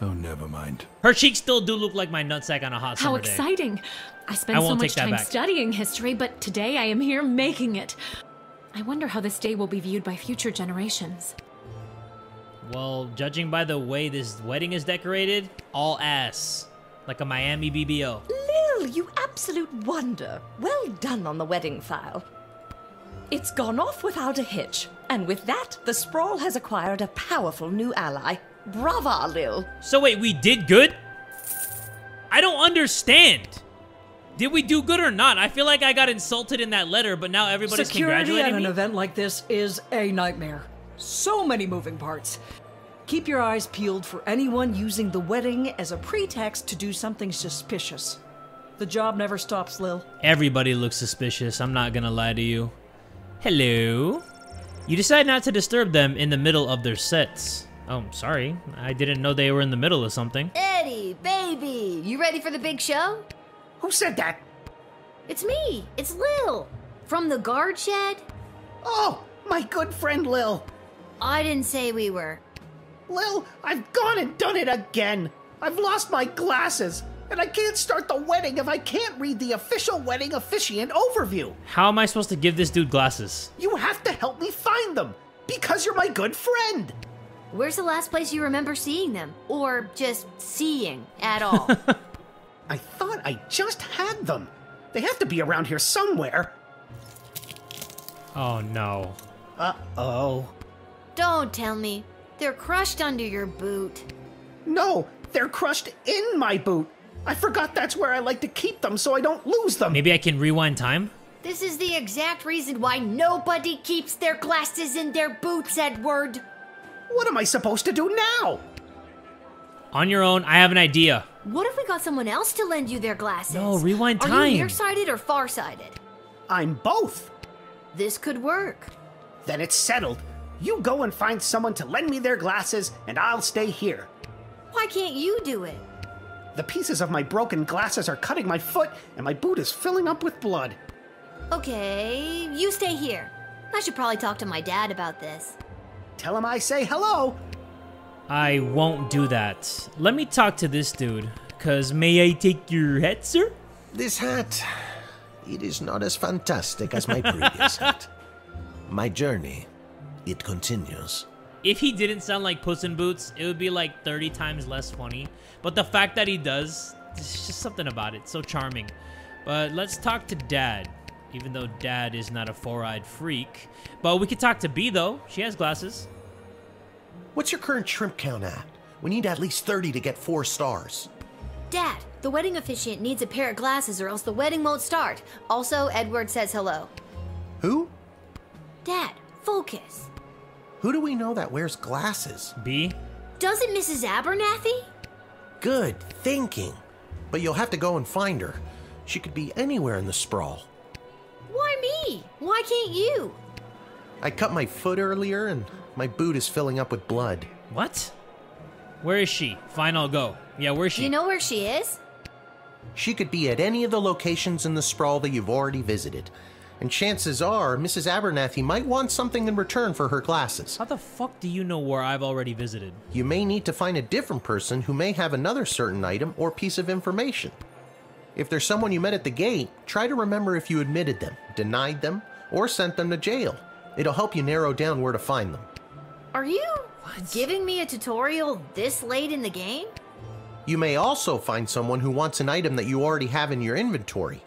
Oh, never mind. Her cheeks still do look like my nutsack on a hot How summer day. exciting. I spent so much time studying history, but today I am here making it. I wonder how this day will be viewed by future generations. Well, judging by the way this wedding is decorated, all ass. Like a Miami BBO. Lil, you absolute wonder. Well done on the wedding file. It's gone off without a hitch. And with that, the sprawl has acquired a powerful new ally. Brava, Lil. So wait, we did good? I don't understand. Did we do good or not? I feel like I got insulted in that letter, but now everybody's congratulating me. Security at an event like this is a nightmare. So many moving parts. Keep your eyes peeled for anyone using the wedding as a pretext to do something suspicious. The job never stops, Lil. Everybody looks suspicious, I'm not gonna lie to you. Hello? You decide not to disturb them in the middle of their sets. Oh, sorry. I didn't know they were in the middle of something. Eddie, baby, you ready for the big show? Who said that? It's me. It's Lil. From the guard shed. Oh, my good friend Lil. I didn't say we were. Lil, I've gone and done it again. I've lost my glasses, and I can't start the wedding if I can't read the official wedding officiant overview. How am I supposed to give this dude glasses? You have to help me find them, because you're my good friend. Where's the last place you remember seeing them? Or just seeing at all? I thought I just had them. They have to be around here somewhere. Oh, no. Uh-oh. Don't tell me. They're crushed under your boot. No, they're crushed in my boot. I forgot that's where I like to keep them so I don't lose them. Maybe I can rewind time? This is the exact reason why nobody keeps their glasses in their boots, Edward. What am I supposed to do now? On your own, I have an idea. What if we got someone else to lend you their glasses? No, rewind time. Are you nearsighted or farsighted? I'm both. This could work. Then it's settled. You go and find someone to lend me their glasses, and I'll stay here. Why can't you do it? The pieces of my broken glasses are cutting my foot, and my boot is filling up with blood. Okay, you stay here. I should probably talk to my dad about this. Tell him I say hello. I won't do that. Let me talk to this dude. 'Cause may I take your hat, sir? This hat, it is not as fantastic as my previous hat. My journey, it continues. If he didn't sound like Puss in Boots, it would be like 30 times less funny. But the fact that he does, there's just something about it. So charming. But let's talk to Dad. Even though Dad is not a four-eyed freak. But we could talk to B, though. She has glasses. What's your current shrimp count at? We need at least 30 to get 4 stars. Dad, the wedding officiant needs a pair of glasses or else the wedding won't start. Also, Edward says hello. Who? Dad, focus. Who do we know that wears glasses? B? Doesn't Mrs. Abernathy? Good thinking. But you'll have to go and find her. She could be anywhere in the sprawl. Why me? Why can't you? I cut my foot earlier and my boot is filling up with blood. What? Where is she? Fine, I'll go. Yeah, where is she? Do you know where she is? She could be at any of the locations in the sprawl that you've already visited. And chances are, Mrs. Abernathy might want something in return for her glasses. How the fuck do you know where I've already visited? You may need to find a different person who may have another certain item or piece of information. If there's someone you met at the gate, try to remember if you admitted them, denied them, or sent them to jail. It'll help you narrow down where to find them. Are you giving me a tutorial this late in the game? You may also find someone who wants an item that you already have in your inventory.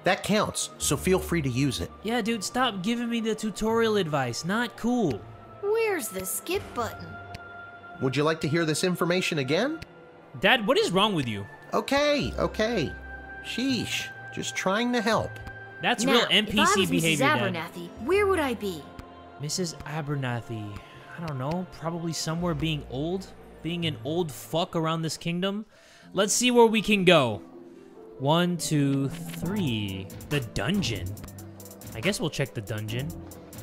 That counts, so feel free to use it. Yeah, dude, stop giving me the tutorial advice. Not cool. Where's the skip button? Would you like to hear this information again? Dad, what is wrong with you? Okay. Sheesh, just trying to help. That's now, real NPC if I was behavior, Mrs. Dad. Abernathy, where would I be? Mrs. Abernathy, I don't know, probably somewhere being an old fuck around this kingdom. Let's see where we can go. 1, 2, 3. The dungeon. I guess we'll check the dungeon.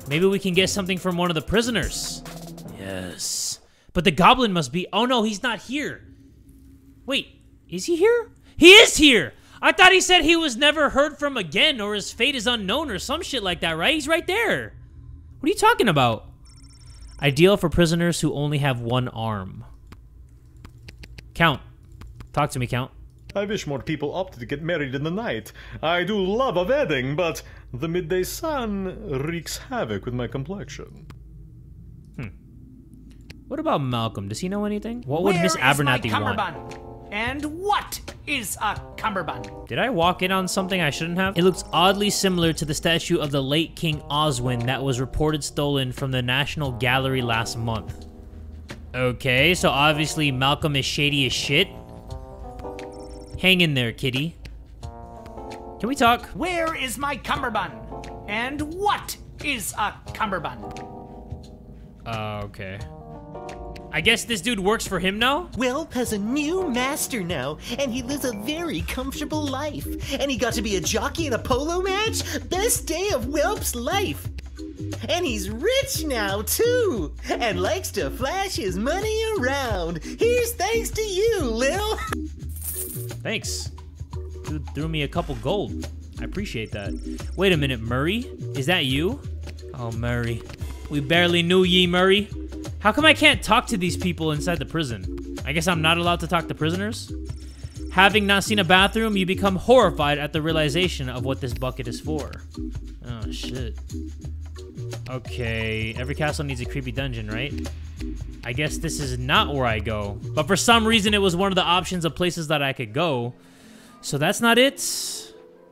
Maybe we can get something from one of the prisoners. Yes. But the goblin must be... Oh no, he's not here. Wait, is he here? He is here! I thought he said he was never heard from again, or his fate is unknown, or some shit like that, right? He's right there. What are you talking about? Ideal for prisoners who only have one arm. Count. Talk to me, Count. I wish more people opted to get married in the night. I do love a wedding, but the midday sun wreaks havoc with my complexion. What about Malcolm? Does he know anything? What would Miss Abernathy want? And what is a cummerbund? Did I walk in on something I shouldn't have? It looks oddly similar to the statue of the late King Oswin that was reported stolen from the National Gallery last month. Okay, so obviously Malcolm is shady as shit. Hang in there, kitty. Can we talk? Where is my cummerbund? And what is a cummerbund? Okay. I guess this dude works for him now? Welp has a new master now, and he lives a very comfortable life. And he got to be a jockey in a polo match? Best day of Welp's life. And he's rich now, too, and likes to flash his money around. Here's thanks to you, Lil. Thanks. Dude threw me a couple gold. I appreciate that. Wait a minute, Murray? Is that you? Oh, Murray. We barely knew ye, Murray. How come I can't talk to these people inside the prison? I guess I'm not allowed to talk to prisoners? Having not seen a bathroom, you become horrified at the realization of what this bucket is for. Oh, shit. Okay, every castle needs a creepy dungeon, right? I guess this is not where I go. But for some reason, it was one of the options of places that I could go. So that's not it.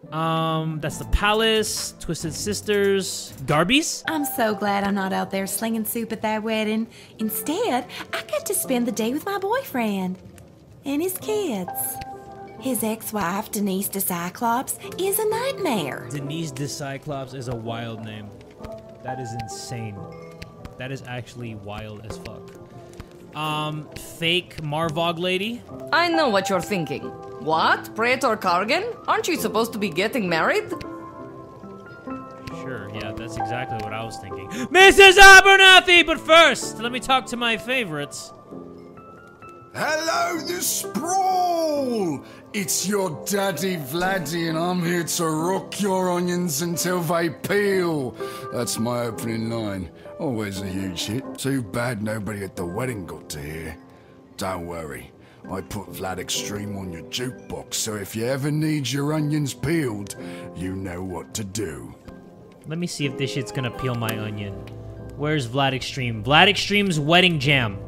That's the palace, Twisted Sisters, Garby's. I'm so glad I'm not out there slinging soup at that wedding. Instead, I get to spend the day with my boyfriend and his kids. His ex-wife, Denise the Cyclops, is a nightmare. Denise the Cyclops is a wild name. That is insane. That is actually wild as fuck. Fake Marvog lady? I know what you're thinking. What? Praetor Kargan? Aren't you supposed to be getting married? Sure, yeah, that's exactly what I was thinking. Mrs. Abernathy! But first, let me talk to my favorites. Hello, the Sprawl! It's your daddy Vladdy, and I'm here to rock your onions until they peel. That's my opening line. Always a huge hit. Too bad nobody at the wedding got to hear. Don't worry, I put Vlad Extreme on your jukebox, so if you ever need your onions peeled, you know what to do. Let me see if this shit's gonna peel my onion. Where's Vlad Extreme? Vlad Extreme's Wedding Jam.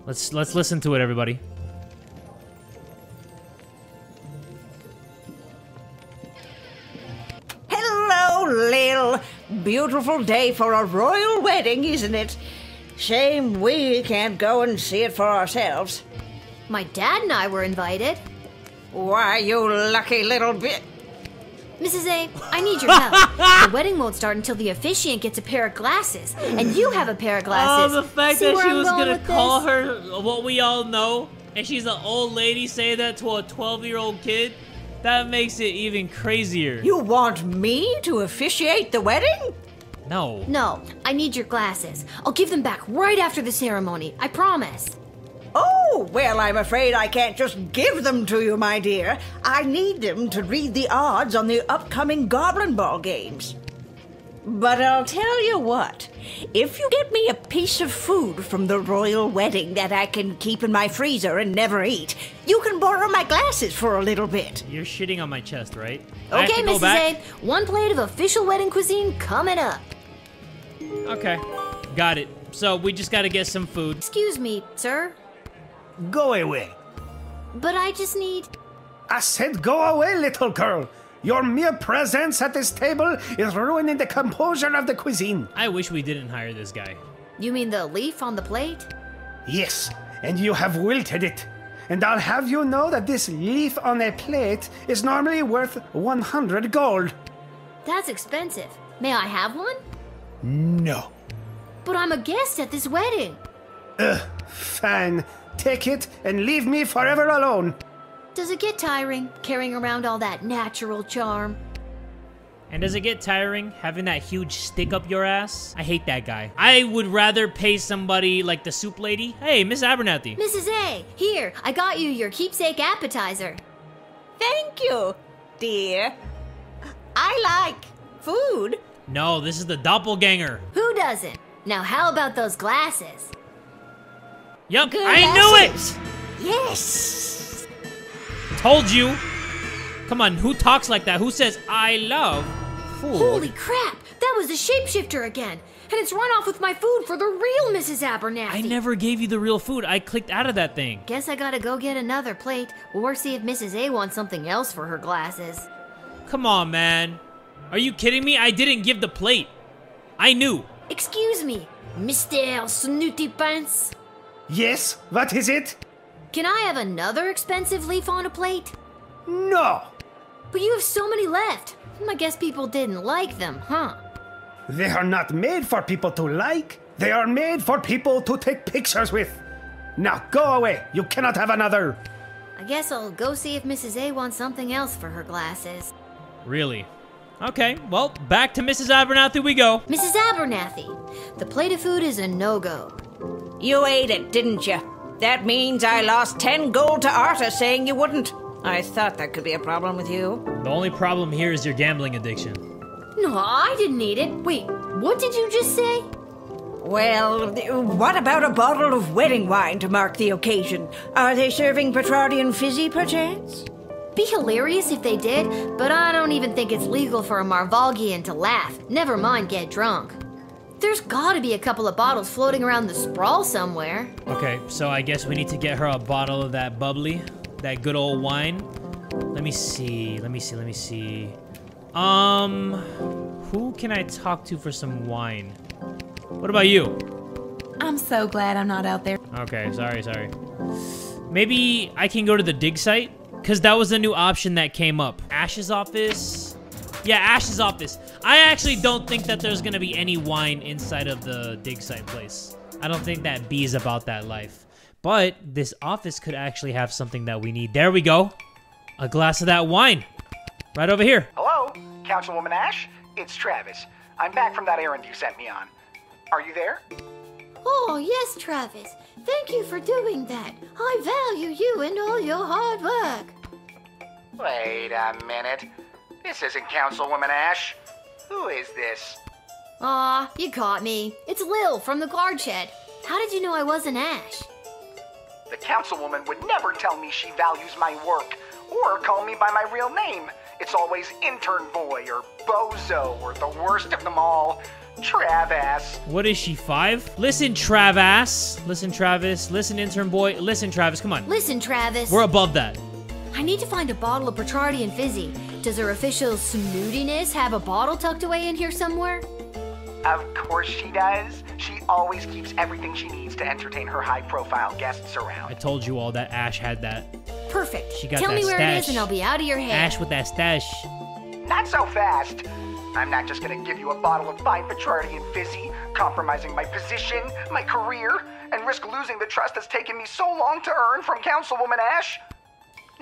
Let's listen to it, everybody. Hello, Lil. Beautiful day for a royal wedding, isn't it? Shame we can't go and see it for ourselves. My dad and I were invited. Why, you lucky little bit. Mrs. A, I need your help. The wedding won't start until the officiant gets a pair of glasses, and you have a pair of glasses. Oh, the fact See that where she I'm was going gonna with call this? her what we all know, and she's an old lady saying that to a 12-year-old kid, that makes it even crazier. You want me to officiate the wedding? No. No, I need your glasses. I'll give them back right after the ceremony, I promise. Oh, well, I'm afraid I can't just give them to you, my dear. I need them to read the odds on the upcoming Goblin Ball games. But I'll tell you what, If you get me a piece of food from the royal wedding that I can keep in my freezer and never eat, you can borrow my glasses for a little bit. You're shitting on my chest, right? I have Okay, to go Mrs. back? A, 1 plate of official wedding cuisine coming up. Okay, got it. So we just gotta get some food. Excuse me, sir, Go away. but I just need... I said go away, little girl. Your mere presence at this table is ruining the composure of the cuisine. I wish we didn't hire this guy. You mean the leaf on the plate? Yes, and you have wilted it. And I'll have you know that this leaf on a plate is normally worth 100 gold. That's expensive. May I have one? No. But I'm a guest at this wedding. Fine. Take it and leave me forever alone. Does it get tiring, carrying around all that natural charm? And does it get tiring having that huge stick up your ass? I hate that guy. I would rather pay somebody like the soup lady. Hey, Miss Abernathy. Mrs. A, here, I got you your keepsake appetizer. Thank you, dear. I like food. No, this is the doppelganger. Who doesn't? Now how about those glasses? Yup, I knew it! Yes! Told you. Come on, who talks like that? Who says, I love food? Holy crap! That was the shapeshifter again! And it's run off with my food for the real Mrs. Abernathy! I never gave you the real food. I clicked out of that thing. Guess I gotta go get another plate, or see if Mrs. A wants something else for her glasses. Come on, man. Are you kidding me? I didn't give the plate. I knew. Excuse me, Mr. Snooty Pants? Yes, what is it? Can I have another expensive leaf on a plate? No! But you have so many left. I guess people didn't like them, huh? They are not made for people to like. They are made for people to take pictures with. Now go away. You cannot have another. I guess I'll go see if Mrs. A wants something else for her glasses. Really? Okay, well, back to Mrs. Abernathy we go. Mrs. Abernathy, the plate of food is a no-go. You ate it, didn't you? That means I lost 10 gold to Arta saying you wouldn't. I thought that could be a problem with you. The only problem here is your gambling addiction. No, I didn't eat it. Wait, what did you just say? Well, what about a bottle of wedding wine to mark the occasion? Are they serving Petrardian fizzy, perchance? Be hilarious if they did, but I don't even think it's legal for a Marvalgian to laugh, never mind get drunk. There's gotta be a couple of bottles floating around the sprawl somewhere. Okay, so I guess we need to get her a bottle of that bubbly, that good old wine. Let me see. Who can I talk to for some wine? What about you? I'm so glad I'm not out there. Okay, sorry. Maybe I can go to the dig site? Because that was the new option that came up. Ash's office? Yeah, Ash's office. I actually don't think that there's going to be any wine inside of the dig site place. I don't think that B is about that life. But this office could actually have something that we need. There we go. A glass of that wine. Right over here. Hello, Councilwoman Ash? It's Travis. I'm back from that errand you sent me on. Are you there? Oh, yes, Travis. Thank you for doing that. I value you and all your hard work. Wait a minute. This isn't Councilwoman Ash. Who is this? Aw, you caught me. It's Lil from the guard shed. How did you know I wasn't Ash? The Councilwoman would never tell me she values my work or call me by my real name. It's always Intern Boy or Bozo or the worst of them all, Trav-ass. What is she, 5? Listen, Trav-ass. Listen, Travis. Listen, Intern Boy. Listen, Travis. Come on. Listen, Travis. We're above that. I need to find a bottle of Petrardian Fizzy. Does her official snootiness have a bottle tucked away in here somewhere? Of course she does. She always keeps everything she needs to entertain her high-profile guests around. I told you all that Ash had that. Perfect. She got Tell that me where stash. it is and I'll be out of your hair. Ash with that stash. Not so fast. I'm not just gonna give you a bottle of fine Petrardian Fizzy, compromising my position, my career, and risk losing the trust that's taken me so long to earn from Councilwoman Ash.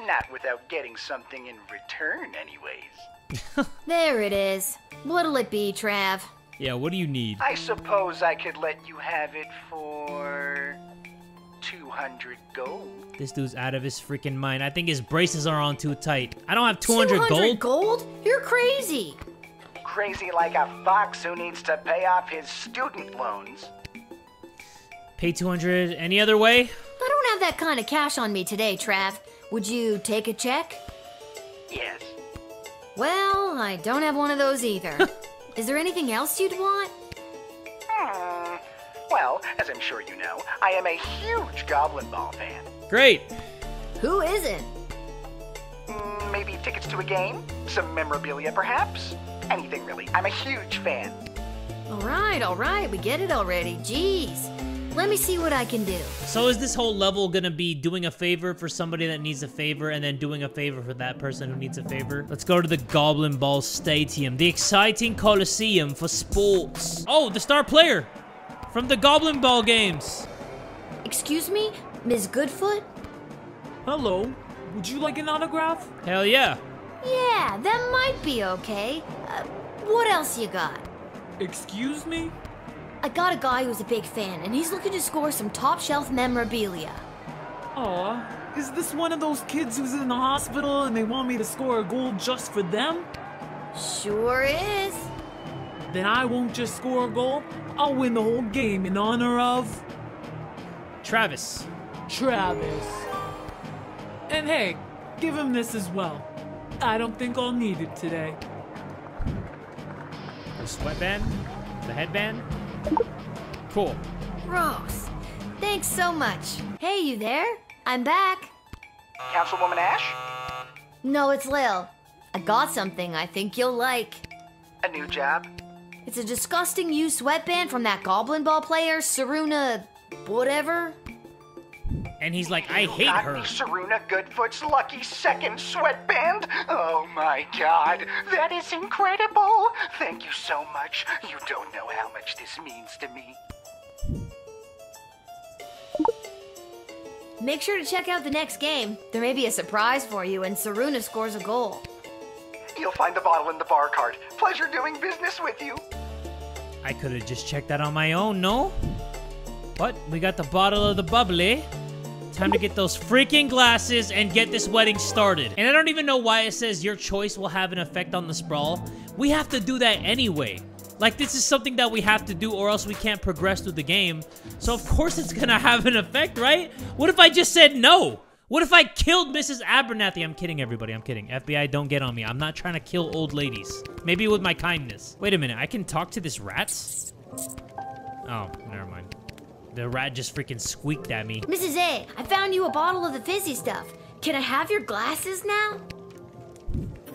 Not without getting something in return, anyways. There it is. What'll it be, Trav? Yeah, what do you need? I suppose I could let you have it for 200 gold. This dude's out of his freaking mind. I think his braces are on too tight. I don't have 200 gold. 200 gold? You're crazy. crazy like a fox who needs to pay off his student loans. Pay 200 any other way? I don't have that kind of cash on me today, Trav. Would you take a check? Yes. Well, I don't have one of those either. Is there anything else you'd want? Well, as I'm sure you know, I am a huge Goblin Ball fan. Great. Who isn't? Maybe tickets to a game? Some memorabilia, perhaps? Anything, really. I'm a huge fan. All right. We get it already. Jeez. Let me see what I can do. So is this whole level gonna be doing a favor for somebody that needs a favor and then doing a favor for that person who needs a favor? Let's go to the Goblin Ball Stadium, the exciting coliseum for sports. Oh, the star player from the Goblin Ball games. Excuse me, Ms. Goodfoot? Hello. Would you like an autograph? Hell yeah. Yeah, that might be okay. What else you got? Excuse me? I got a guy who's a big fan, and he's looking to score some top-shelf memorabilia. Aw, is this one of those kids who's in the hospital and they want me to score a goal just for them? Sure is. Then I won't just score a goal, I'll win the whole game in honor of... Travis. And hey, give him this as well. I don't think I'll need it today. The sweatband? The headband? Cool. Gross. Thanks so much. Hey, you there? I'm back. Councilwoman Ash? No, it's Lil. I got something I think you'll like. A new job? It's a disgusting used sweatband from that Goblin Ball player, Saruna... whatever. And he's like, I hate her. You got me Saruna Goodfoot's lucky second sweatband? Oh my god, that is incredible! Thank you so much. You don't know how much this means to me. Make sure to check out the next game. There may be a surprise for you and Saruna scores a goal. You'll find the bottle in the bar cart. Pleasure doing business with you. I could have just checked that on my own, no? But we got the bottle of the bubbly. Time to get those freaking glasses and get this wedding started. And I don't even know why it says your choice will have an effect on the sprawl. We have to do that anyway. Like, this is something that we have to do or else we can't progress through the game. So of course it's gonna have an effect, right? What if I just said no? What if I killed Mrs. Abernathy? I'm kidding, everybody. I'm kidding. FBI, don't get on me. I'm not trying to kill old ladies. Maybe with my kindness. Wait a minute. I can talk to this rat? Oh, never mind. The rat just freaking squeaked at me. Mrs. A, I found you a bottle of the fizzy stuff. Can I have your glasses now?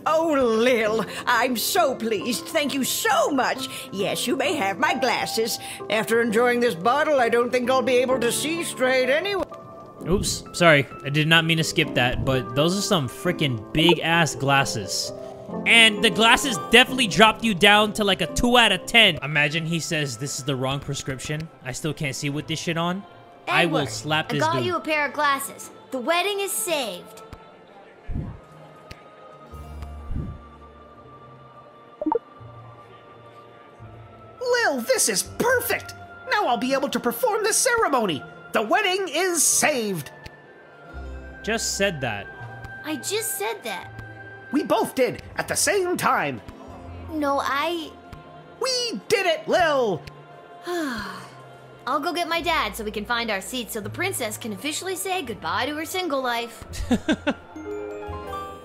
Oh, Lil, I'm so pleased. Thank you so much. Yes, you may have my glasses. After enjoying this bottle, I don't think I'll be able to see straight anyway. Oops, sorry. I did not mean to skip that, but those are some freaking big-ass glasses. And the glasses definitely dropped you down to like a 2 out of 10. Imagine he says this is the wrong prescription. I still can't see with this shit on. Edward, I will slap this dude. I got you a pair of glasses. The wedding is saved. Lil, this is perfect! Now I'll be able to perform the ceremony! The wedding is saved! Just said that. I just said that. We both did, at the same time! No, We did it, Lil! I'll go get my dad so we can find our seats so the princess can officially say goodbye to her single life.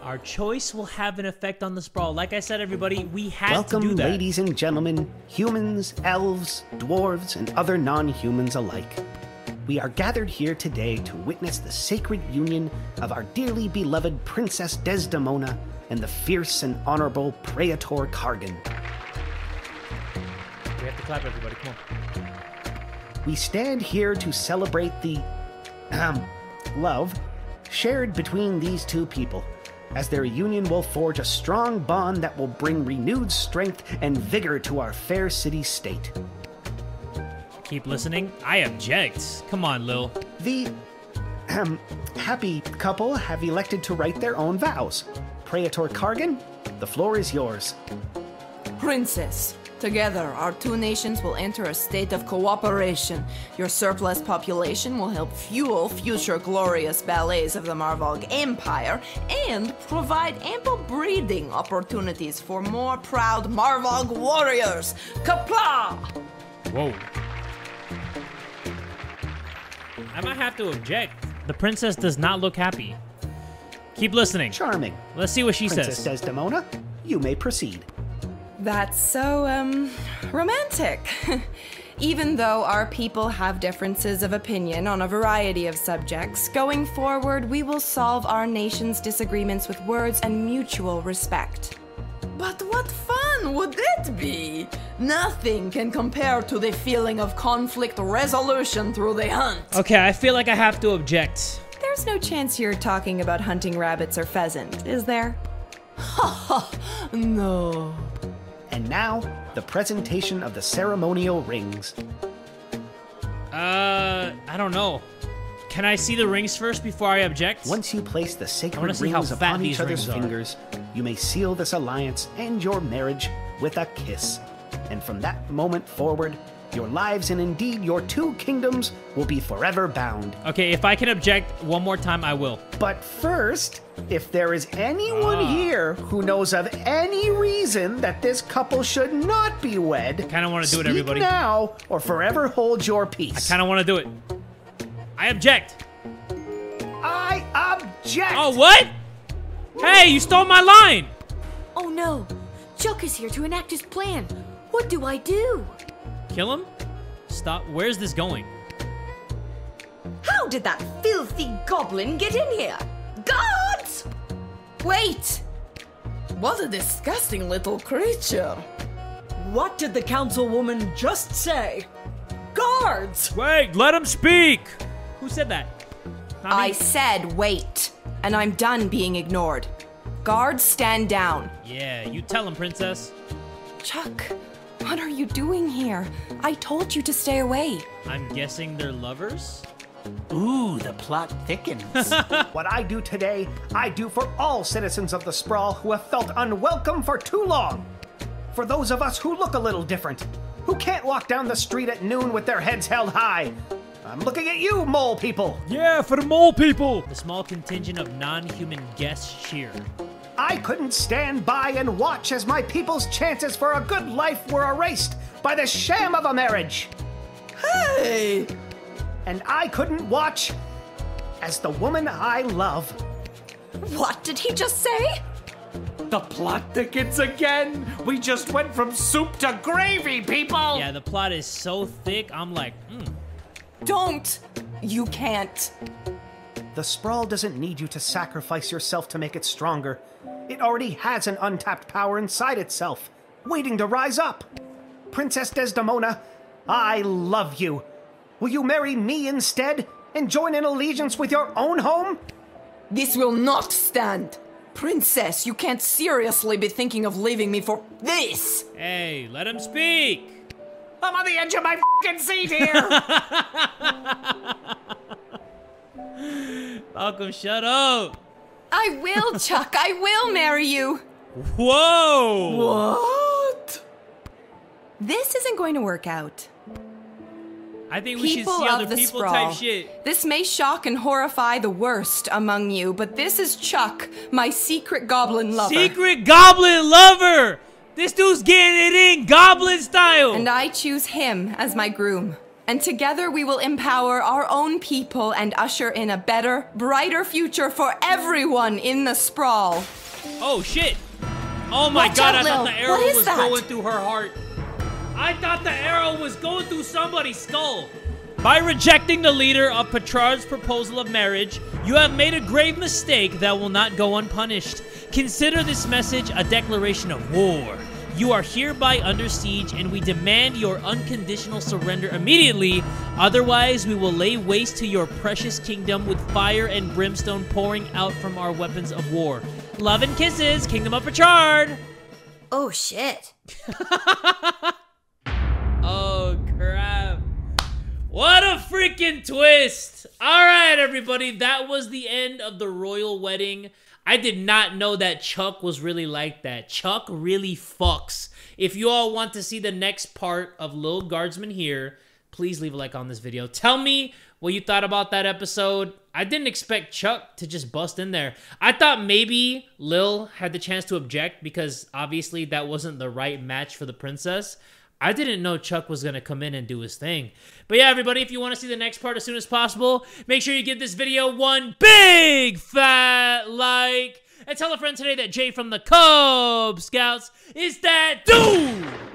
Our choice will have an effect on the sprawl. Like I said, everybody, we had Welcome, to do that. ladies and gentlemen, humans, elves, dwarves, and other non-humans alike. We are gathered here today to witness the sacred union of our dearly beloved Princess Desdemona and the fierce and honorable Praetor Kargan. We have to clap, everybody. Come on. We stand here to celebrate the love shared between these two people, as their union will forge a strong bond that will bring renewed strength and vigor to our fair city-state. Keep listening. I object. Come on, Lil. The happy couple have elected to write their own vows. Praetor Kargan, the floor is yours. Princess, Together, our two nations will enter a state of cooperation. Your surplus population will help fuel future glorious ballets of the Marvog Empire and provide ample breeding opportunities for more proud Marvog warriors. Kapla! Whoa. I might have to object. The princess does not look happy. Keep listening. Charming. Let's see what she Princess says. Desdemona, you may proceed. That's so, romantic. Even though our people have differences of opinion on a variety of subjects, going forward, we will solve our nation's disagreements with words and mutual respect. But what fun would it be? Nothing can compare to the feeling of conflict resolution through the hunt. Okay, I feel like I have to object. There's no chance you're talking about hunting rabbits or pheasant, is there? Ha ha, no. And now, the presentation of the ceremonial rings. I don't know. Can I see the rings first before I object? Once you place the sacred see how rings fat upon these each other's rings are. fingers, you may seal this alliance and your marriage with a kiss. And from that moment forward, your lives and indeed your two kingdoms will be forever bound. Okay, if I can object one more time, I will. But first, if there is anyone here who knows of any reason that this couple should not be wed, I kind of want to do it, speak everybody. now or forever hold your peace. I kind of want to do it. I object. I object. Oh, what? Hey, you stole my line. Oh no, Chuck is here to enact his plan. What do I do? Kill him? Stop. Where's this going? How did that filthy goblin get in here? Guards! Wait! What a disgusting little creature. What did the councilwoman just say? Guards! Wait, let him speak. Who said that? Not me. I said wait, and I'm done being ignored. Guards, stand down. Yeah, you tell him, princess. Chuck, what are you doing here? I told you to stay away. I'm guessing they're lovers? Ooh, the plot thickens. What I do today, I do for all citizens of the Sprawl who have felt unwelcome for too long. For those of us who look a little different, who can't walk down the street at noon with their heads held high. I'm looking at you, mole people. Yeah, for the mole people. The small contingent of non-human guests cheer. I couldn't stand by and watch as my people's chances for a good life were erased by the sham of a marriage. Hey! And I couldn't watch as the woman I love. What did he just say? The plot thickens again. We just went from soup to gravy, people. Yeah, the plot is so thick, I'm like, Don't! You can't. The Sprawl doesn't need you to sacrifice yourself to make it stronger. It already has an untapped power inside itself, waiting to rise up. Princess Desdemona, I love you. Will you marry me instead and join in allegiance with your own home? This will not stand. Princess, you can't seriously be thinking of leaving me for this. Hey, let him speak. I'm on the edge of my f***ing seat here. Malcolm, shut up. I will, Chuck. I will marry you. Whoa. What? This isn't going to work out. I think we should People see of other the people Sprawl. type shit. This may shock and horrify the worst among you, but this is Chuck, my secret goblin lover. Secret goblin lover. This dude's getting it in goblin style. And I choose him as my groom. And together we will empower our own people and usher in a better, brighter future for everyone in the Sprawl. Oh, shit. Oh, my Watch God. out, I thought Lil. the arrow What is was that? going through her heart. I thought the arrow was going through somebody's skull. By rejecting the leader of Petrard's proposal of marriage, you have made a grave mistake that will not go unpunished. Consider this message a declaration of war. You are hereby under siege, and we demand your unconditional surrender immediately. Otherwise, we will lay waste to your precious kingdom with fire and brimstone pouring out from our weapons of war. Love and kisses, Kingdom of Petrard! Oh shit. Oh, crap. What a freaking twist. All right, everybody. That was the end of the royal wedding. I did not know that Chuck was really like that. Chuck really fucks. If you all want to see the next part of Lil Guardsman here, please leave a like on this video. Tell me what you thought about that episode. I didn't expect Chuck to just bust in there. I thought maybe Lil had the chance to object because obviously that wasn't the right match for the princess. I didn't know Chuck was going to come in and do his thing. But yeah, everybody, if you want to see the next part as soon as possible, make sure you give this video one big fat like. And tell a friend today that Jay from the Kubz Scouts is that dude!